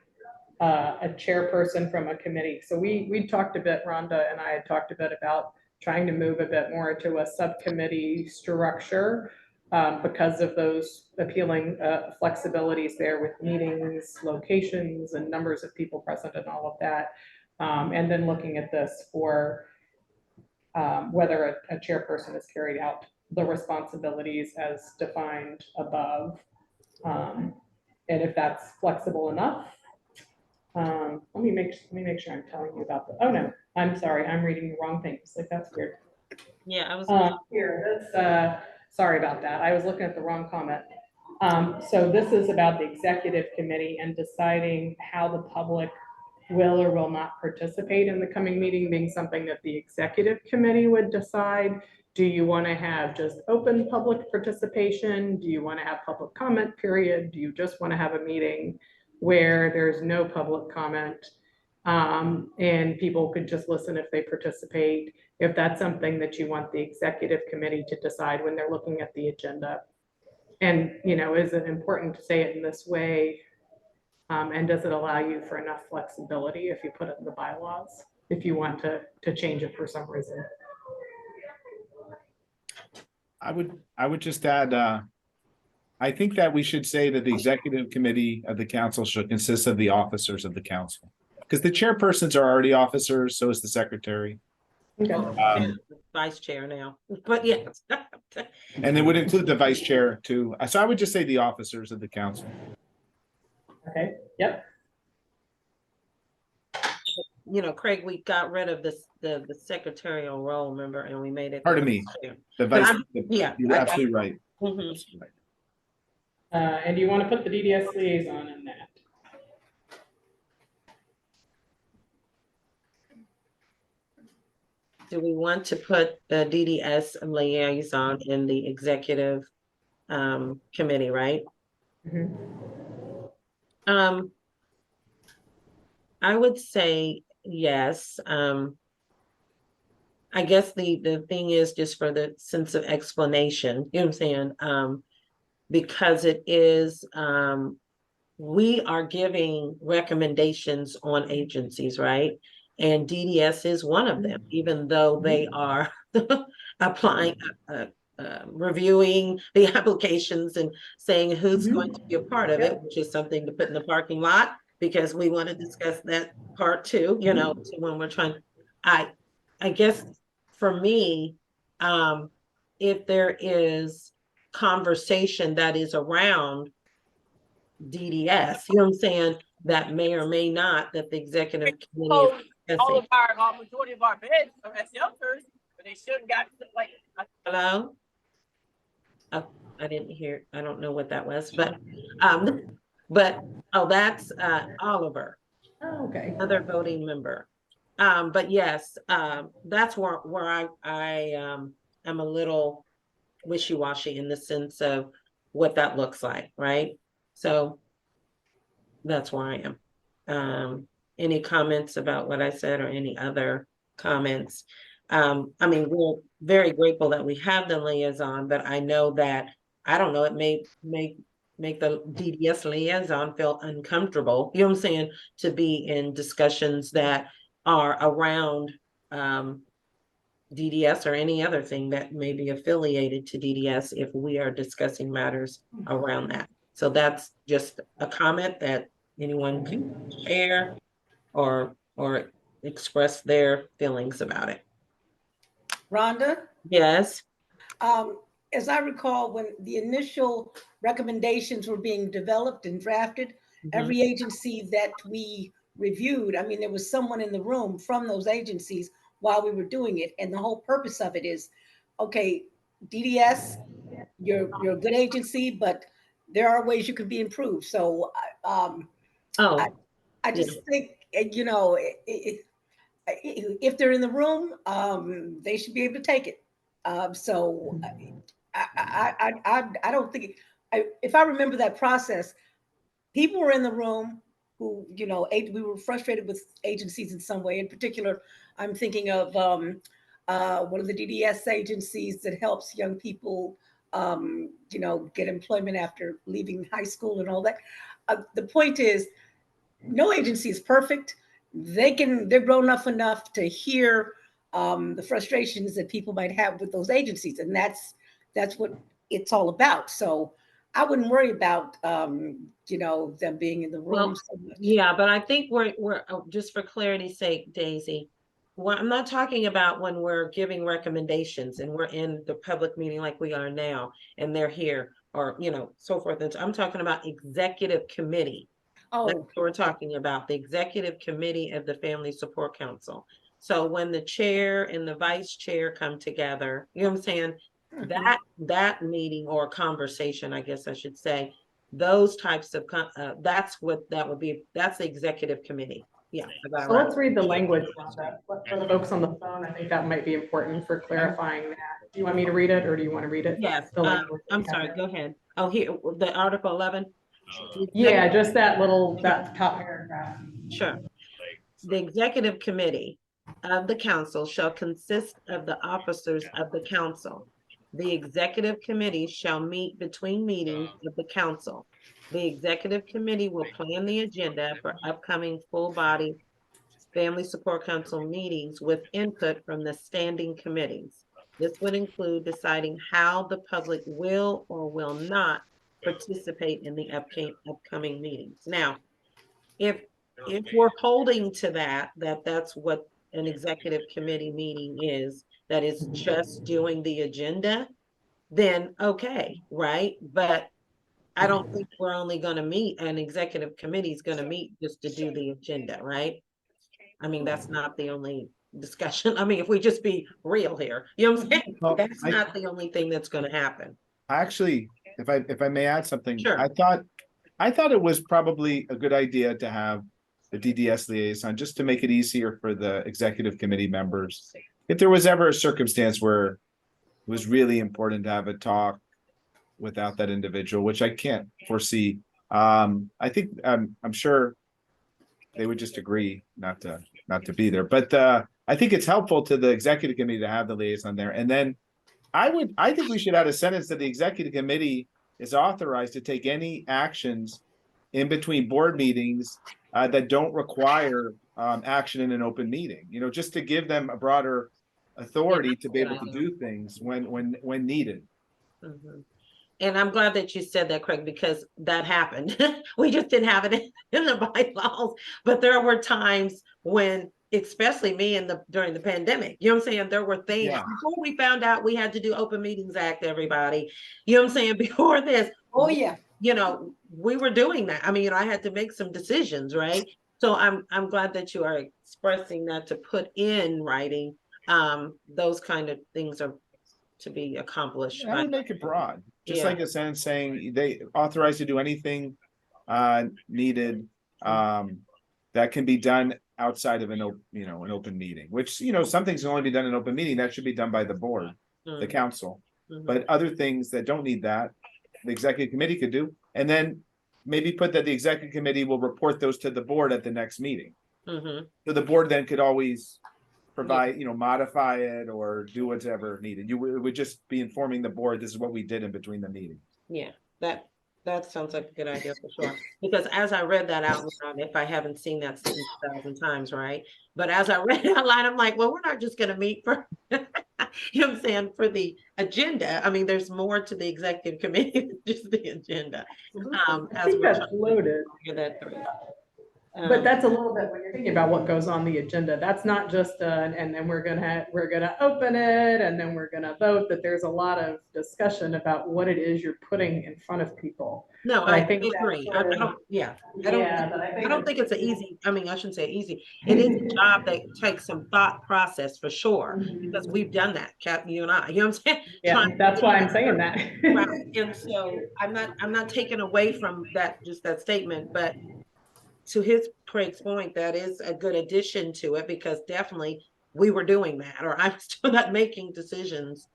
Speaker 3: a chairperson from a committee? So we talked a bit, Rhonda and I had talked a bit about trying to move a bit more into a subcommittee structure. Because of those appealing flexibilities there with meetings, locations, and numbers of people present and all of that. And then looking at this for whether a chairperson has carried out the responsibilities as defined above. And if that's flexible enough. Let me make sure I'm telling you about the, oh no, I'm sorry, I'm reading the wrong things. Like, that's weird.
Speaker 1: Yeah, I was.
Speaker 3: Here, that's, sorry about that. I was looking at the wrong comment. So this is about the executive committee and deciding how the public will or will not participate in the coming meeting, being something that the executive committee would decide. Do you want to have just open public participation? Do you want to have public comment period? Do you just want to have a meeting where there's no public comment? And people could just listen if they participate, if that's something that you want the executive committee to decide when they're looking at the agenda. And, is it important to say it in this way? And does it allow you for enough flexibility if you put it in the bylaws, if you want to change it for some reason?
Speaker 2: I would just add, I think that we should say that the executive committee of the council should consist of the officers of the council. Because the chairpersons are already officers, so is the secretary.
Speaker 3: Okay.
Speaker 1: Vice chair now, but yes.
Speaker 2: And it would include the vice chair too. So I would just say the officers of the council.
Speaker 3: Okay, yep.
Speaker 1: Craig, we got rid of this, the secretarial role, remember, and we made it.
Speaker 2: Pardon me.
Speaker 1: chair.
Speaker 2: The vice,
Speaker 1: Yeah.
Speaker 2: you're absolutely right.
Speaker 1: Mhm.
Speaker 3: And you want to put the DDS liaison in that?
Speaker 1: Do we want to put the DDS liaison in the executive committee, right? I would say yes. I guess the thing is just for the sense of explanation, you know what I'm saying? Because it is, we are giving recommendations on agencies, right? And DDS is one of them, even though they are applying, reviewing the applications and saying who's going to be a part of it, which is something to put in the parking lot, because we want to discuss that part too, when we're trying. I guess for me, if there is conversation that is around DDS, you know what I'm saying, that may or may not, that the executive committee is
Speaker 7: majority of our beds are at shelters, but they shouldn't got like.
Speaker 1: Hello? I didn't hear, I don't know what that was, but that's Oliver.
Speaker 3: Oh, okay.
Speaker 1: Another voting member. But yes, that's where I am a little wishy-washy in the sense of what that looks like, right? So that's where I am. Any comments about what I said or any other comments? I mean, we're very grateful that we have the liaison, but I know that, I don't know, it may make the DDS liaison feel uncomfortable, you know what I'm saying, to be in discussions that are around DDS or any other thing that may be affiliated to DDS if we are discussing matters around that. So that's just a comment that anyone can share or express their feelings about it.
Speaker 4: Rhonda?
Speaker 1: Yes.
Speaker 4: As I recall, when the initial recommendations were being developed and drafted, every agency that we reviewed, I mean, there was someone in the room from those agencies while we were doing it. And the whole purpose of it is, okay, DDS, you're a good agency, but there are ways you can be improved. So,
Speaker 1: Oh,
Speaker 4: I just think, you know, if they're in the room, they should be able to take it. So I don't think, if I remember that process, people were in the room who, you know, we were frustrated with agencies in some way. In particular, I'm thinking of one of the DDS agencies that helps young people, you know, get employment after leaving high school and all that. The point is, no agency is perfect. They're grown up enough to hear the frustrations that people might have with those agencies, and that's what it's all about. So I wouldn't worry about you know, them being in the room
Speaker 1: well,
Speaker 4: so much.
Speaker 1: yeah, but I think we're just for clarity's sake, Daisy. Well, I'm not talking about when we're giving recommendations and we're in the public meeting like we are now, and they're here, or you know, so forth. And I'm talking about executive committee. That's
Speaker 4: Oh,
Speaker 1: what we're talking about, the executive committee of the Family Support Council. So when the chair and the vice chair come together, you know what I'm saying? That meeting or conversation, I guess I should say, those types of, that's what that would be, that's the executive committee. Yeah, I got it
Speaker 3: So
Speaker 1: right.
Speaker 3: let's read the language, Rhonda. For the folks on the phone, I think that might be important for clarifying that. Do you want me to read it or do you want to read it?
Speaker 1: Yes,
Speaker 3: The language
Speaker 1: I'm
Speaker 3: we have
Speaker 1: sorry,
Speaker 3: there.
Speaker 1: go ahead. Oh, here, the Article 11.
Speaker 3: Yeah, just that top paragraph.
Speaker 1: Sure. The executive committee of the council shall consist of the officers of the council. The executive committee shall meet between meetings of the council. The executive committee will plan the agenda for upcoming full body Family Support Council meetings with input from the standing committees. This would include deciding how the public will or will not participate in the upcoming meetings. Now, if we're holding to that's what an executive committee meeting is, that is just doing the agenda, then okay, right? But I don't think we're only gonna meet, an executive committee is gonna meet just to do the agenda, right? I mean, that's not the only discussion. I mean, if we just be real here, you know what I'm saying?
Speaker 2: Well,
Speaker 1: That's not the only thing that's gonna happen.
Speaker 2: Actually, if I may add something,
Speaker 1: Sure.
Speaker 2: I thought it was probably a good idea to have the DDS liaison just to make it easier for the executive committee members. If there was ever a circumstance where it was really important to have a talk without that individual, which I can't foresee. I think I'm sure they would just agree not to be there. But I think it's helpful to the executive committee to have the liaison there. And then I think we should add a sentence that the executive committee is authorized to take any actions in between board meetings that don't require action in an open meeting. You know, just to give them a broader authority to be able to do things when needed.
Speaker 1: Mhm. And I'm glad that you said that, Craig, because that happened. We just didn't have it in the bylaws, but there were times when, especially me during the pandemic, you know what I'm saying? There were things before we found out we had to do Open Meetings Act, everybody, you know what I'm saying? Before this,
Speaker 4: oh yeah.
Speaker 1: you know, we were doing that. I mean, you know, I had to make some decisions, right? So I'm glad that you are expressing that to put in writing. Those kind of things are to be accomplished.
Speaker 2: I would make it broad, just
Speaker 1: Yeah.
Speaker 2: like a sentence saying they authorized to do anything needed that can be done outside of an open meeting, which, you know, some things can only be done in open meeting that should be done by the board, the council. But other things that don't need that, the executive committee could do, and then maybe put that the executive committee will report those to the board at the next meeting. So the board then could always provide, you know, modify it or do whatever needed. It would just be informing the board, this is what we did in between the meetings.
Speaker 1: Yeah, that sounds like a good idea for sure. Because as I read that out loud, if I haven't seen that sentence 1,000 times, right? But as I read it out loud, I'm like, well, we're not just gonna meet for, you know what I'm saying, for the agenda. I mean, there's more to the executive committee than just the agenda.
Speaker 3: I think that's loaded.
Speaker 1: That through.
Speaker 3: But that's a little bit when you're thinking about what goes on the agenda. That's not just and then we're gonna open it and then we're gonna vote. That there's a lot of discussion about what it is you're putting in front of people.
Speaker 1: No,
Speaker 3: But
Speaker 1: I
Speaker 3: I think that's
Speaker 1: agree. I
Speaker 3: sort of-
Speaker 1: don't, yeah, I don't,
Speaker 3: Yeah, but I
Speaker 1: I
Speaker 3: think
Speaker 1: don't think it's an easy, I mean, I shouldn't say easy. It is a job that takes some thought process for sure, because we've done that, Kat, you and I, you know what I'm saying?
Speaker 3: Yeah,
Speaker 1: Trying
Speaker 3: that's
Speaker 1: to
Speaker 3: why
Speaker 1: do
Speaker 3: I'm saying that.
Speaker 1: Right, and so I'm not taking away from that, just that statement, but to Craig's point, that is a good addition to it, because definitely we were doing that, or I'm still not making decisions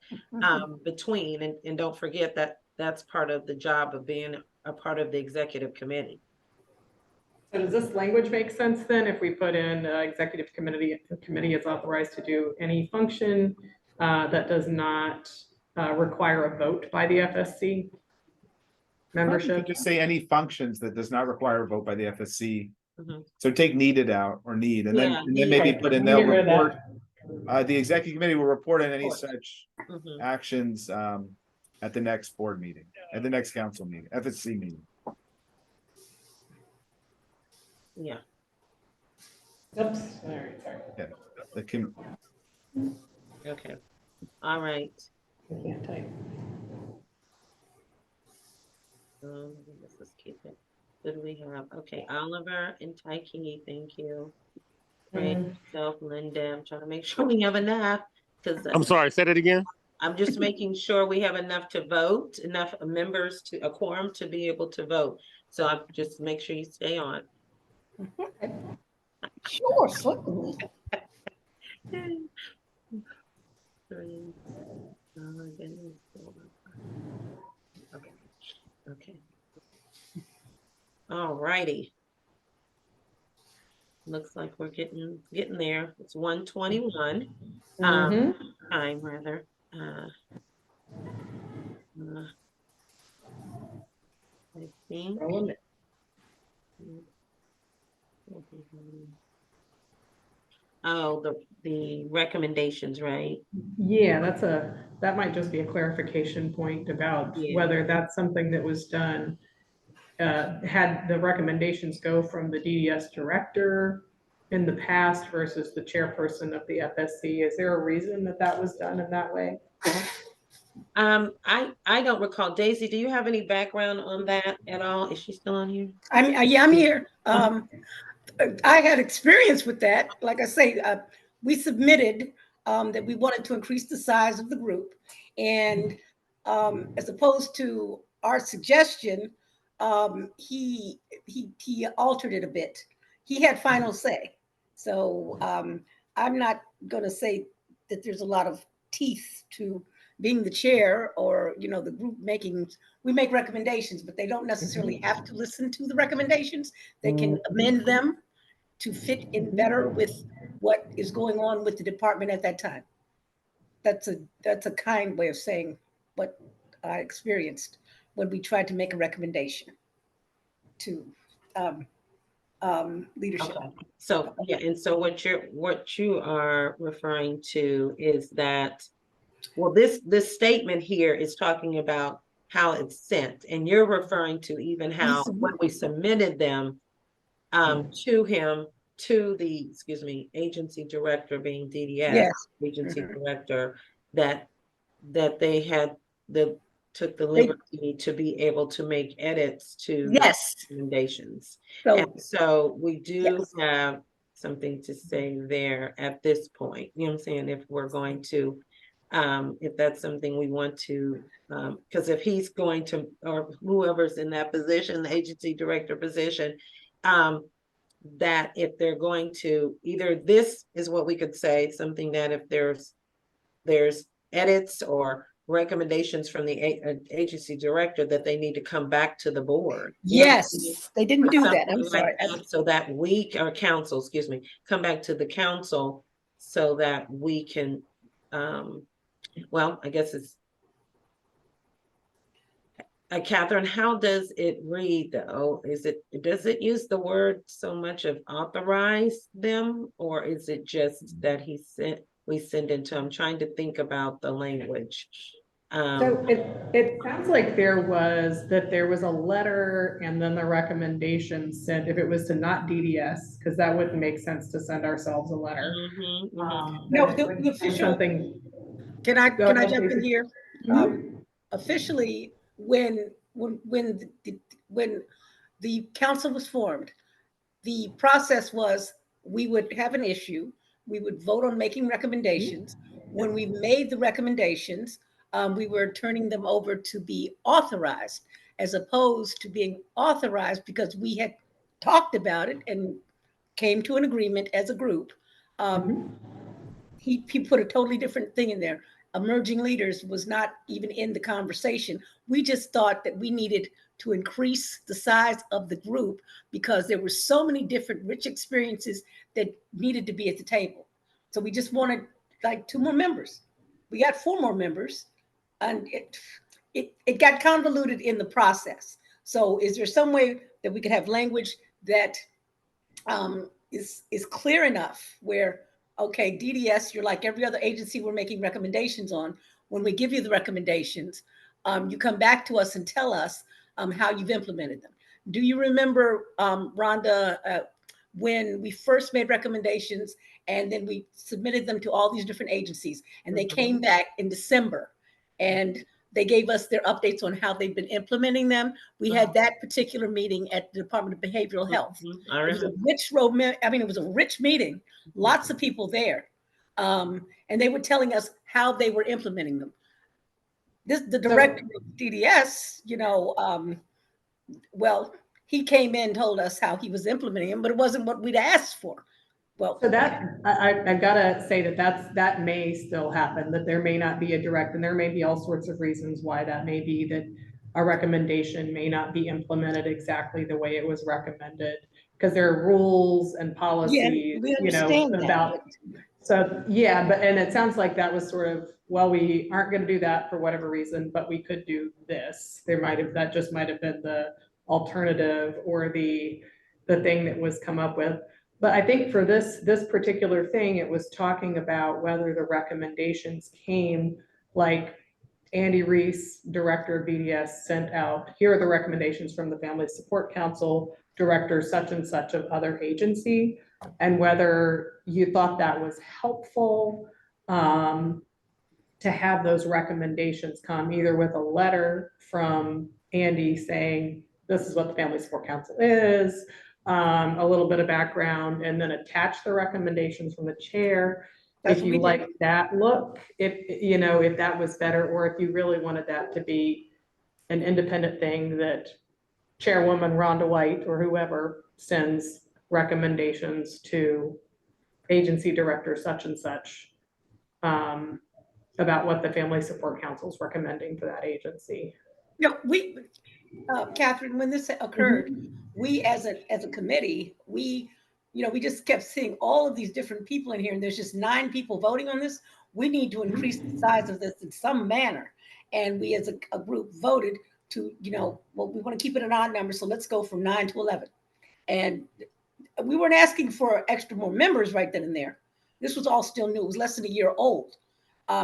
Speaker 1: between, and don't forget that that's part of the job of being a part of the executive committee.
Speaker 3: So does this language make sense then, if we put in executive committee, the committee is authorized to do any function that does not require a vote by the FSC
Speaker 2: You
Speaker 3: membership?
Speaker 2: could just say any functions that does not require a vote by the FSC.
Speaker 1: Mhm.
Speaker 2: So take needed out, or need, and then,
Speaker 1: Yeah,
Speaker 2: and then maybe
Speaker 1: need.
Speaker 2: put in,
Speaker 3: Get
Speaker 2: they'll
Speaker 3: rid of that.
Speaker 2: report, the executive committee will report on any
Speaker 1: Report.
Speaker 2: such
Speaker 1: Mhm.
Speaker 2: actions, at the next board meeting, at the next council meeting, FSC meeting.
Speaker 1: Yeah,
Speaker 3: Oops, all right, sorry.
Speaker 2: The com-
Speaker 1: okay, all right.
Speaker 3: I can't type.
Speaker 1: Let's just keep it. Who do we have? Okay, Oliver and Taiki, thank you. Right, self, Linda, I'm trying to make sure we have enough, because
Speaker 8: I'm sorry, say that again.
Speaker 1: I'm just making sure we have enough to vote, enough members to, a quorum to be able to vote. So I just make sure you stay on.
Speaker 4: Sure, certainly.
Speaker 1: Three, oh, goodness. Okay, okay. All righty. Looks like we're getting there. It's 1:21.
Speaker 3: Mhm.
Speaker 1: Time rather. I think.
Speaker 3: Rolling it.
Speaker 1: Oh, the recommendations, right?
Speaker 3: Yeah, that might just be a clarification point about
Speaker 1: Yeah.
Speaker 3: whether that's something that was done. Had the recommendations go from the DDS director in the past versus the chairperson of the FSC? Is there a reason that that was done in that way?
Speaker 1: I don't recall. Daisy, do you have any background on that at all? Is she still on here?
Speaker 4: I'm here. I had experience with that. Like I say, we submitted that we wanted to increase the size of the group. And as opposed to our suggestion, he altered it a bit. He had final say. So I'm not going to say that there's a lot of teeth to being the chair, or the group we make recommendations, but they don't necessarily have to listen to the recommendations. They can amend them to fit in better with what is going on with the department at that time. That's a kind way of saying what I experienced when we tried to make a recommendation to leadership.
Speaker 1: Okay. So yeah, and so what you are referring to is that, well, this statement here is talking about how it's sent, and you're referring to even how when we submitted them to him, to the, excuse me, agency director, being DDS,
Speaker 4: Yes.
Speaker 1: agency director, that they had took the
Speaker 4: They-
Speaker 1: liberty to be able to make edits to the
Speaker 4: Yes.
Speaker 1: recommendations.
Speaker 4: So
Speaker 1: And so we do
Speaker 4: Yes.
Speaker 1: have something to say there at this point. You know what I'm saying? If we're going to, if that's something we want to, because if he's going to, or whoever's in that position, the agency director position, that if they're going to, either this is what we could say, something that if there's edits or recommendations from the agency director, that they need to come back to the board.
Speaker 4: yes, they didn't do that. I'm
Speaker 1: Something like
Speaker 4: sorry.
Speaker 1: that, so that we, or council, excuse me, come back to the council so that we can, well, I guess it's, Catherine, how does it read though? Does it use the word so much of authorize them, or is it just that we send it to, I'm trying to think about the language.
Speaker 3: So it sounds like there was a letter and then the recommendation sent, if it was to not DDS, because that wouldn't make sense to send ourselves a letter.
Speaker 4: No,
Speaker 3: That it
Speaker 4: the
Speaker 3: would be
Speaker 4: official-
Speaker 3: something.
Speaker 4: Can I
Speaker 3: Go ahead,
Speaker 4: jump in
Speaker 3: Daisy.
Speaker 4: here? Officially, when when the council was formed, the process was we would have an issue, we would vote on making recommendations. When we made the recommendations, we were turning them over to be authorized, as opposed to being authorized because we had talked about it and came to an agreement as a group. He put a totally different thing in there. Emerging leaders was not even in the conversation. We just thought that we needed to increase the size of the group because there were so many different rich experiences that needed to be at the table. So we just wanted like 2 more members. We got 4 more members, and it got convoluted in the process. So is there some way that we could have language that is clear enough where, okay, DDS, you're like every other agency we're making recommendations on. When we give you the recommendations, you come back to us and tell us how you've implemented them. Do you remember, Rhonda, when we first made recommendations and then we submitted them to all these different agencies and they came back in December and they gave us their updates on how they've been implementing them? We had that particular meeting at the Department of Behavioral Health.
Speaker 1: I
Speaker 4: It was a
Speaker 1: remember.
Speaker 4: rich it was a rich meeting, lots of people there. And they were telling us how they were implementing them. The director of DDS, well, he came in and told us how he was implementing them, but it wasn't what we'd asked for. Well,
Speaker 3: So that, I've got to say that may still happen, that there may not be a direct, and there may be all sorts of reasons why that may be, that a recommendation may not be implemented exactly the way it was recommended, because there are rules and policies,
Speaker 4: we understand
Speaker 3: about. So, yeah, and it sounds like that was sort of, well, we aren't going to do that for whatever reason, but we could do this. That just might have been the alternative or the thing that was come up with. But I think for this particular thing, it was talking about whether the recommendations came, like Andy Reese, director of BDS, sent out, here are the recommendations from the Family Support Council, director such and such of other agency, and whether you thought that was helpful to have those recommendations come either with a letter from Andy saying, this is what the Family Support Council is, a little bit of background, and then attach the recommendations from the chair. If you like that look, if that was better, or if you really wanted that to be an independent thing that Chairwoman Rhonda White or whoever sends recommendations to agency director such and such about what the Family Support Council is recommending for that agency.
Speaker 4: Catherine, when this occurred, we as a committee, we just kept seeing all of these different people in here, and there's just 9 people voting on this. We need to increase the size of this in some manner. And we as a group voted to, well, we want to keep it an odd number, so let's go from 9 to 11. And we weren't asking for extra more members right then and there. This was all still new. It was less than a year old.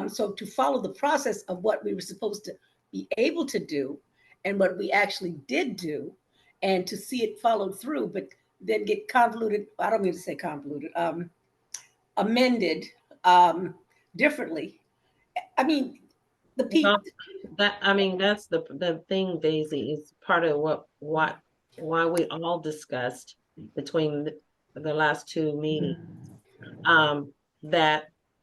Speaker 4: So to follow the process of what we were supposed to be able to do and what we actually did do, and to see it followed through, but then get convoluted, I don't mean to say convoluted, amended differently. I mean, the people.
Speaker 1: That's the thing, Daisy, is part of why we all discussed between the last 2 meetings.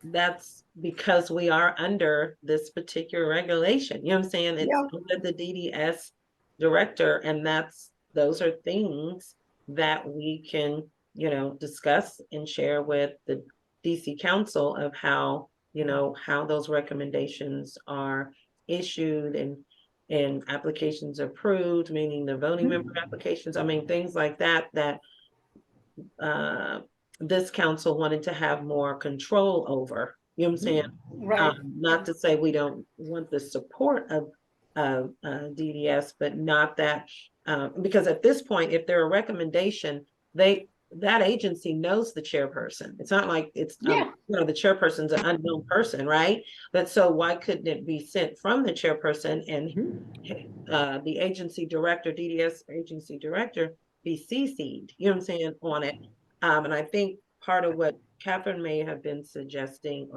Speaker 1: That's because we are under this particular regulation. You know what I'm saying? It's under the DDS director, and those are things that we can, discuss and share with the DC Council of how those recommendations are issued and applications approved, meaning the voting member applications. Things like that this council wanted to have more control over. You know what I'm saying?
Speaker 4: Right.
Speaker 1: Not to say we don't want the support of DDS, but not that because at this point, if they're a recommendation, that agency knows the chairperson. It's not like it's the chairperson's an unknown person, right? But so why couldn't it be sent from the chairperson and the agency director, DDS agency director, be CC'd, you know what I'm saying, on it? And I think part of what Catherine may have been suggesting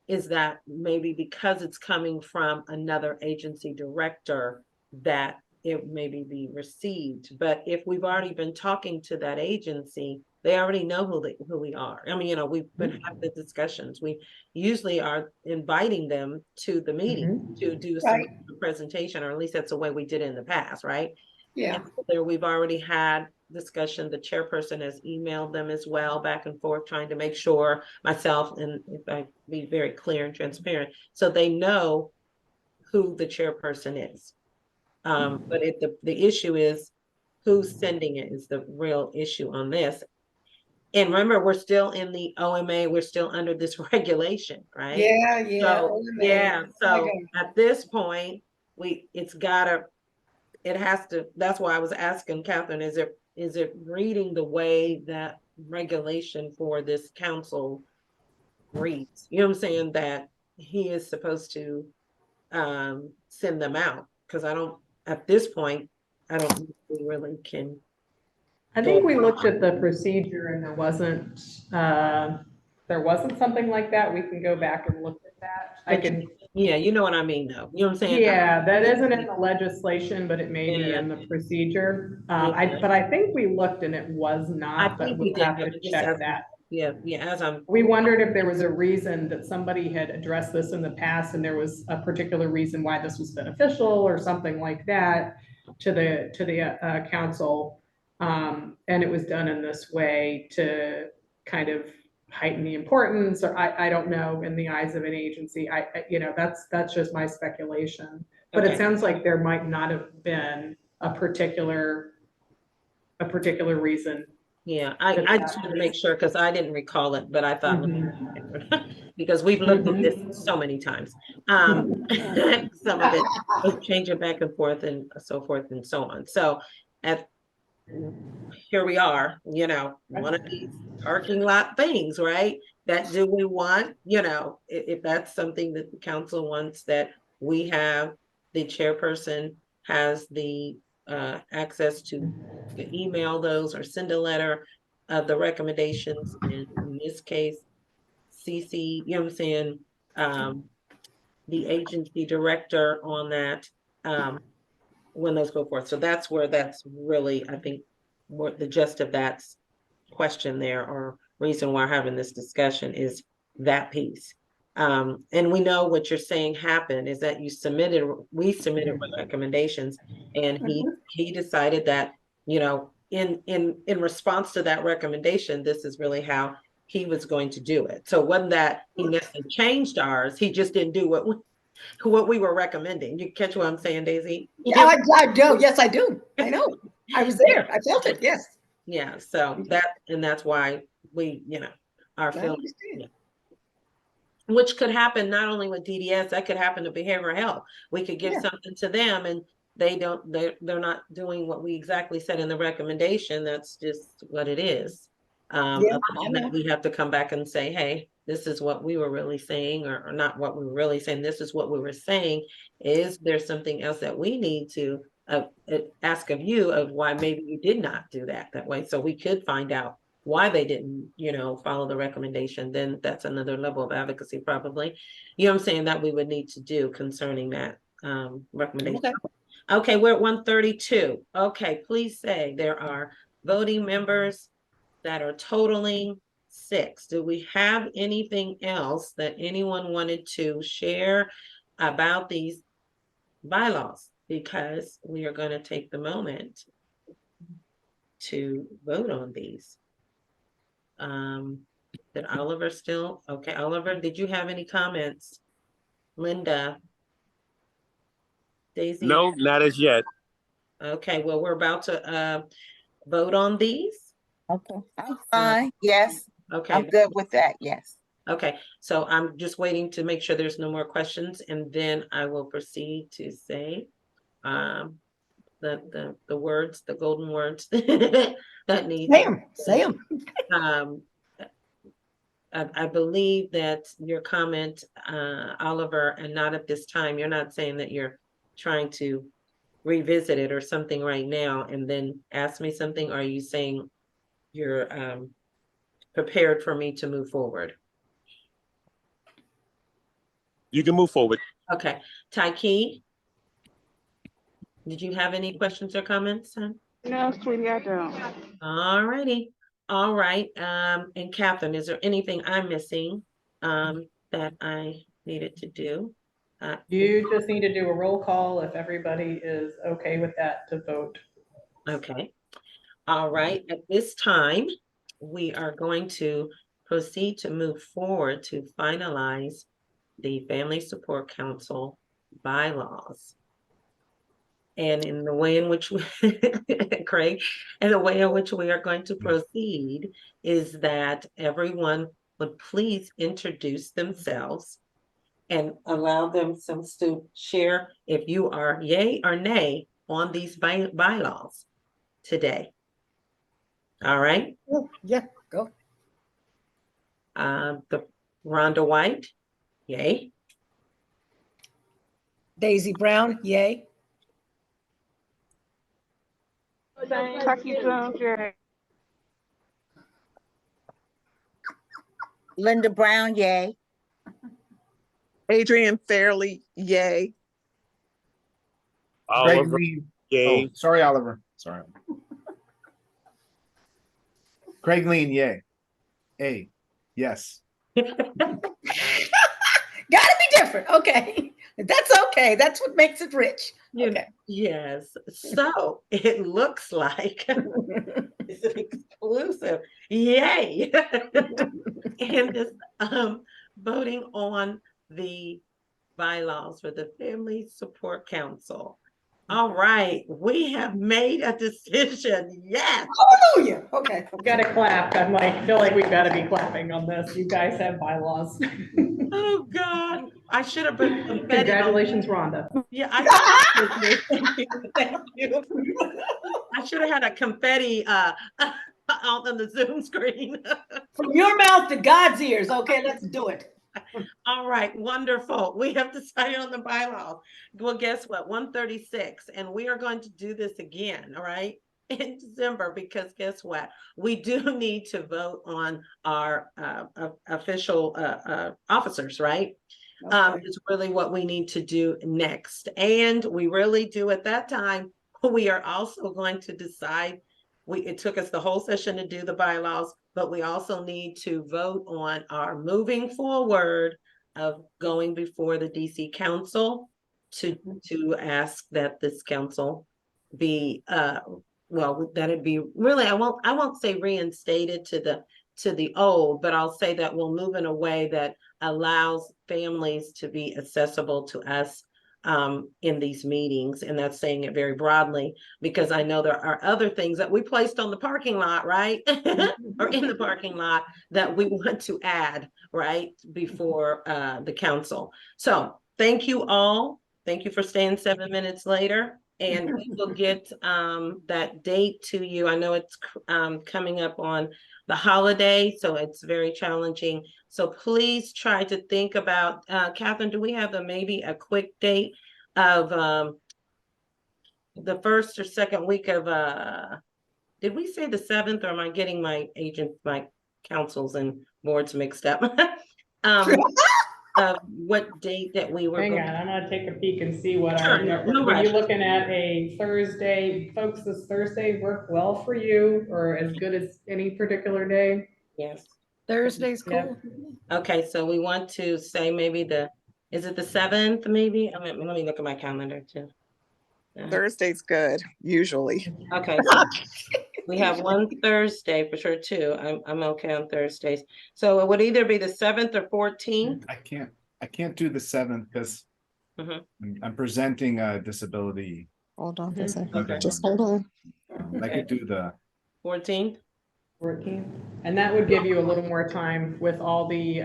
Speaker 1: is that maybe because it's coming from another agency director, that it maybe be received. But if we've already been talking to that agency, they already know who we are. I mean, we've been having the discussions. We usually are inviting them to the meeting to do some
Speaker 4: Right.
Speaker 1: presentation, or at least that's the way we did it in the past, right?
Speaker 4: Yeah.
Speaker 1: And there we've already had discussion. The chairperson has emailed them as well, back and forth, trying to make sure myself, and if I be very clear and transparent, so they know who the chairperson is. But the issue is who's sending it is the real issue on this. And remember, we're still in the OMA, we're still under this regulation, right?
Speaker 4: Yeah, yeah.
Speaker 1: So,
Speaker 4: OMA.
Speaker 1: yeah,
Speaker 4: I
Speaker 1: so
Speaker 4: know.
Speaker 1: at this point, it has to, that's why I was asking Catherine, is it reading the way that regulation for this council reads? You know what I'm saying? That he is supposed to send them out, because at this point, I don't think we really can.
Speaker 3: I think we looked at the procedure and there wasn't something like that. We can go back and look at that. I can,
Speaker 1: Yeah, you know what I mean, though. You know what I'm saying?
Speaker 3: yeah, that isn't in the legislation, but it may be
Speaker 1: Yeah.
Speaker 3: in the procedure.
Speaker 1: Yeah.
Speaker 3: But I think we looked and it was
Speaker 1: I
Speaker 3: not, but
Speaker 1: think we
Speaker 3: we'll
Speaker 1: did,
Speaker 3: have
Speaker 1: but
Speaker 3: to
Speaker 1: just
Speaker 3: check
Speaker 1: as,
Speaker 3: that.
Speaker 1: yeah, as I'm,
Speaker 3: We wondered if there was a reason that somebody had addressed this in the past and there was a particular reason why this was beneficial or something like that to the council. And it was done in this way to kind of heighten the importance, or I don't know, in the eyes of an agency. That's just my speculation. But it
Speaker 1: okay.
Speaker 3: sounds like there might not have been a particular reason.
Speaker 1: Yeah, I just want to make sure, because I didn't recall it, but I thought, because we've looked at this so many times. Some of it was changing back and forth and so forth and so on. So here we are, one of these parking lot things, right? That do we want, if that's something that the council wants, that we have, the chairperson has the access to email those or send a letter of the recommendations, and in this case, CC, you know what I'm saying, the agency director on that, when those go forth. So that's where that's really, I think, what the gist of that question there, or reason why we're having this discussion, is that piece. And we know what you're saying happened is that we submitted recommendations, and he decided that, in response to that recommendation, this is really how he was going to do it. So it wasn't that he necessarily changed ours, he just didn't do what we were recommending. You catch what I'm saying, Daisy?
Speaker 4: Yeah, I do. Yes, I do. I know. I was there. I felt it. Yes.
Speaker 1: Yeah, so that's why we, are
Speaker 4: I
Speaker 1: feeling,
Speaker 4: understand.
Speaker 1: which could happen not only with DDS, that could happen to behavioral health. We could give
Speaker 4: Yeah.
Speaker 1: something to them and they're not doing what we exactly said in the recommendation. That's just what it is.
Speaker 4: Yeah, I know.
Speaker 1: We have to come back and say, hey, this is what we were really saying, or not what we were really saying. This is what we were saying. Is there something else that we need to ask of you, of why maybe you did not do that way? So we could find out why they didn't, follow the recommendation. Then that's another level of advocacy, probably. You know what I'm saying, that we would need to do concerning that recommendation.
Speaker 4: Okay.
Speaker 1: Okay, we're at 132. Okay, please say there are voting members that are totaling 6. Do we have anything else that anyone wanted to share about these bylaws? Because we are going to take the moment to vote on these. Did Oliver still? Okay, Oliver, did you have any comments? Linda? Daisy?
Speaker 8: No, not as yet.
Speaker 1: Okay, well, we're about to vote on these.
Speaker 9: Okay, I'm fine. Yes,
Speaker 1: Okay.
Speaker 9: I'm good with that. Yes.
Speaker 1: Okay, so I'm just waiting to make sure there's no more questions, and then I will proceed to say the words, the golden words that need.
Speaker 4: Say them.
Speaker 1: I believe that your comment, Oliver, and not at this time, you're not saying that you're trying to revisit it or something right now and then ask me something. Or are you saying you're prepared for me to move forward?
Speaker 8: You can move forward.
Speaker 1: Okay, Taiki? Did you have any questions or comments, son?
Speaker 6: No, sweetie, I don't.
Speaker 1: All righty. All right. And Catherine, is there anything I'm missing that I needed to do?
Speaker 3: You just need to do a roll call if everybody is okay with that to vote.
Speaker 1: Okay. All right. At this time, we are going to proceed to move forward to finalize the Family Support Council bylaws. And in the way in which we, Craig, and the way in which we are going to proceed is that everyone would please introduce themselves and allow them to share if you are yay or nay on these bylaws today. All right.
Speaker 4: Yeah, go.
Speaker 1: The Rhonda White, yay.
Speaker 4: Daisy Brown, yay.
Speaker 6: Tucky Jones, yeah.
Speaker 9: Linda Brown, yay.
Speaker 6: Adrian Fairley, yay.
Speaker 2: Greg
Speaker 8: Oliver,
Speaker 2: Lean.
Speaker 8: yay.
Speaker 2: Oh, sorry, Oliver. Sorry. Craig Lean, yay. A, yes.
Speaker 4: Gotta be different. Okay. That's okay. That's what makes it rich. Okay.
Speaker 1: Yes. So it looks like it's an exclusive. Yay. And this voting on the bylaws for the Family Support Council. All right, we have made a decision. Yes.
Speaker 4: Hallelujah. Okay.
Speaker 3: We gotta clap. I'm like, feel like we've gotta be clapping on this. You guys have bylaws.
Speaker 1: Oh God, I should have been confetti.
Speaker 3: Congratulations, Rhonda.
Speaker 1: Yeah, thank you. Thank you. I should have had a confetti out on the Zoom screen.
Speaker 4: From your mouth to God's ears. Okay, let's do it.
Speaker 1: All right, wonderful. We have decided on the bylaws. Well, guess what? 136, and we are going to do this again, all right, in December, because guess what? We do need to vote on our official officers, right?
Speaker 4: Okay.
Speaker 1: Is really what we need to do next. And we really do at that time, we are also going to decide, it took us the whole session to do the bylaws, but we also need to vote on our moving forward of going before the DC Council to ask that this council be well, that it be really, I won't say reinstated to the old, but I'll say that we'll move in a way that allows families to be accessible to us in these meetings. And that's saying it very broadly, because I know there are other things that we placed on the parking lot, right? Or in the parking lot that we want to add, right, before the council. So thank you all. Thank you for staying 7 minutes later. And we will get that date to you. I know it's coming up on the holiday, so it's very challenging. So please try to think about, Catherine, do we have maybe a quick date of the first or second week of, did we say the 7th, or am I getting my councils and boards mixed up? What date that we were.
Speaker 3: Hang on, I'm gonna take a peek and see what
Speaker 1: Sure,
Speaker 3: our,
Speaker 1: no
Speaker 3: were you
Speaker 1: rush.
Speaker 3: looking at a Thursday? Folks, does Thursday work well for you, or as good as any particular day?
Speaker 1: Yes.
Speaker 4: Thursday's
Speaker 3: Yeah.
Speaker 4: cool.
Speaker 1: Okay, so we want to say maybe is it the 7th, maybe? I mean, let me look at my calendar too.
Speaker 6: Thursday's good, usually.
Speaker 1: Okay, so we have one Thursday for sure too. I'm okay on Thursdays. So it would either be the 7th or 14th.
Speaker 2: I can't do the 7th because I'm presenting a disability.
Speaker 6: Hold on a second.
Speaker 1: Okay.
Speaker 6: Just hold on.
Speaker 2: I could do the
Speaker 1: 14th.
Speaker 3: 14th, and that would give you a little more time with all the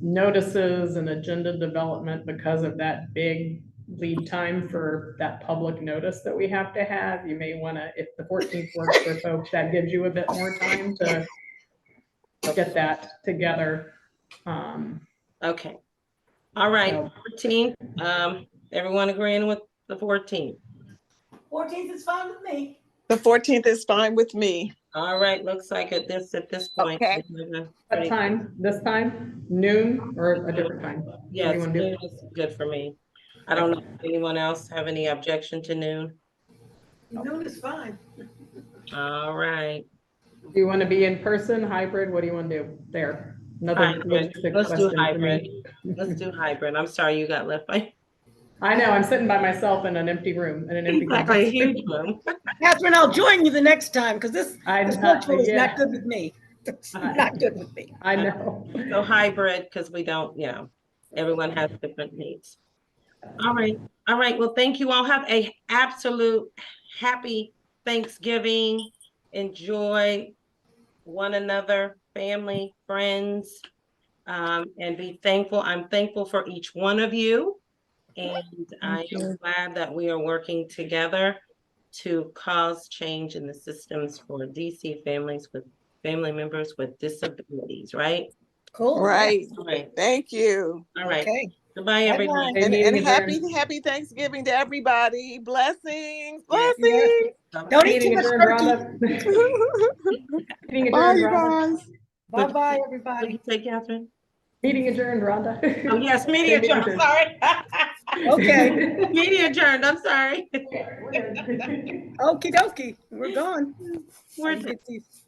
Speaker 3: notices and agenda development because of that big lead time for that public notice that we have to have. You may want to, if the 14th works for folks, that gives you a bit more time to get that together.
Speaker 1: Okay. All right,
Speaker 3: So-
Speaker 1: 14th. Everyone agreeing with the 14th?
Speaker 4: 14th is fine with me.
Speaker 6: The 14th is fine with me.
Speaker 1: All right, looks like at this point.
Speaker 9: Okay.
Speaker 3: What time? This time? Noon or a different time?
Speaker 1: Yes,
Speaker 3: Anyone do?
Speaker 1: noon is good for me. I don't know if anyone else have any objection to noon.
Speaker 4: Noon is fine.
Speaker 1: All right.
Speaker 3: Do you want to be in person, hybrid? What do you want to do there? Another
Speaker 1: Hybrid.
Speaker 3: logistic
Speaker 1: Let's do
Speaker 3: question for
Speaker 1: hybrid.
Speaker 3: me.
Speaker 1: Let's do hybrid. I'm sorry you got left by.
Speaker 3: I know, I'm sitting by myself in an empty room, in an empty.
Speaker 1: Exactly, a
Speaker 3: room.
Speaker 1: huge room.
Speaker 4: Catherine, I'll join you the next time because this virtual is
Speaker 3: yeah.
Speaker 4: not good with me. It's not good with me.
Speaker 3: I know.
Speaker 1: So hybrid, because we don't, everyone has different needs. All right. All right. Well, thank you all. Have a absolute happy Thanksgiving. Enjoy one another, family, friends, and be thankful. I'm thankful for each one of you. And I am glad that we are working together to cause change in the systems for DC families with family members with disabilities, right?
Speaker 4: Cool.
Speaker 6: Right.
Speaker 1: All right.
Speaker 6: Thank you.
Speaker 1: All right.
Speaker 4: Okay.
Speaker 1: Goodbye, everyone.
Speaker 3: Hey,
Speaker 6: And
Speaker 3: meeting
Speaker 6: happy,
Speaker 3: adjourned.
Speaker 6: happy Thanksgiving to everybody. Blessings.
Speaker 1: Yes.
Speaker 6: Blessings.
Speaker 4: Don't eat too
Speaker 3: Meeting
Speaker 4: much
Speaker 3: adjourned,
Speaker 4: turkey.
Speaker 3: Rhonda. Meeting
Speaker 6: Bye,
Speaker 3: adjourned,
Speaker 6: you
Speaker 3: Rhonda.
Speaker 6: guys.
Speaker 4: Bye-bye,
Speaker 1: What
Speaker 4: everybody.
Speaker 1: did you say, Catherine?
Speaker 3: Meeting adjourned, Rhonda.
Speaker 1: Oh, yes, media
Speaker 3: Meeting
Speaker 1: adjourned. I'm sorry.
Speaker 4: Okay.
Speaker 1: Media adjourned. I'm sorry.
Speaker 4: Okie dokie. We're gone.
Speaker 1: We're
Speaker 4: Let me get these.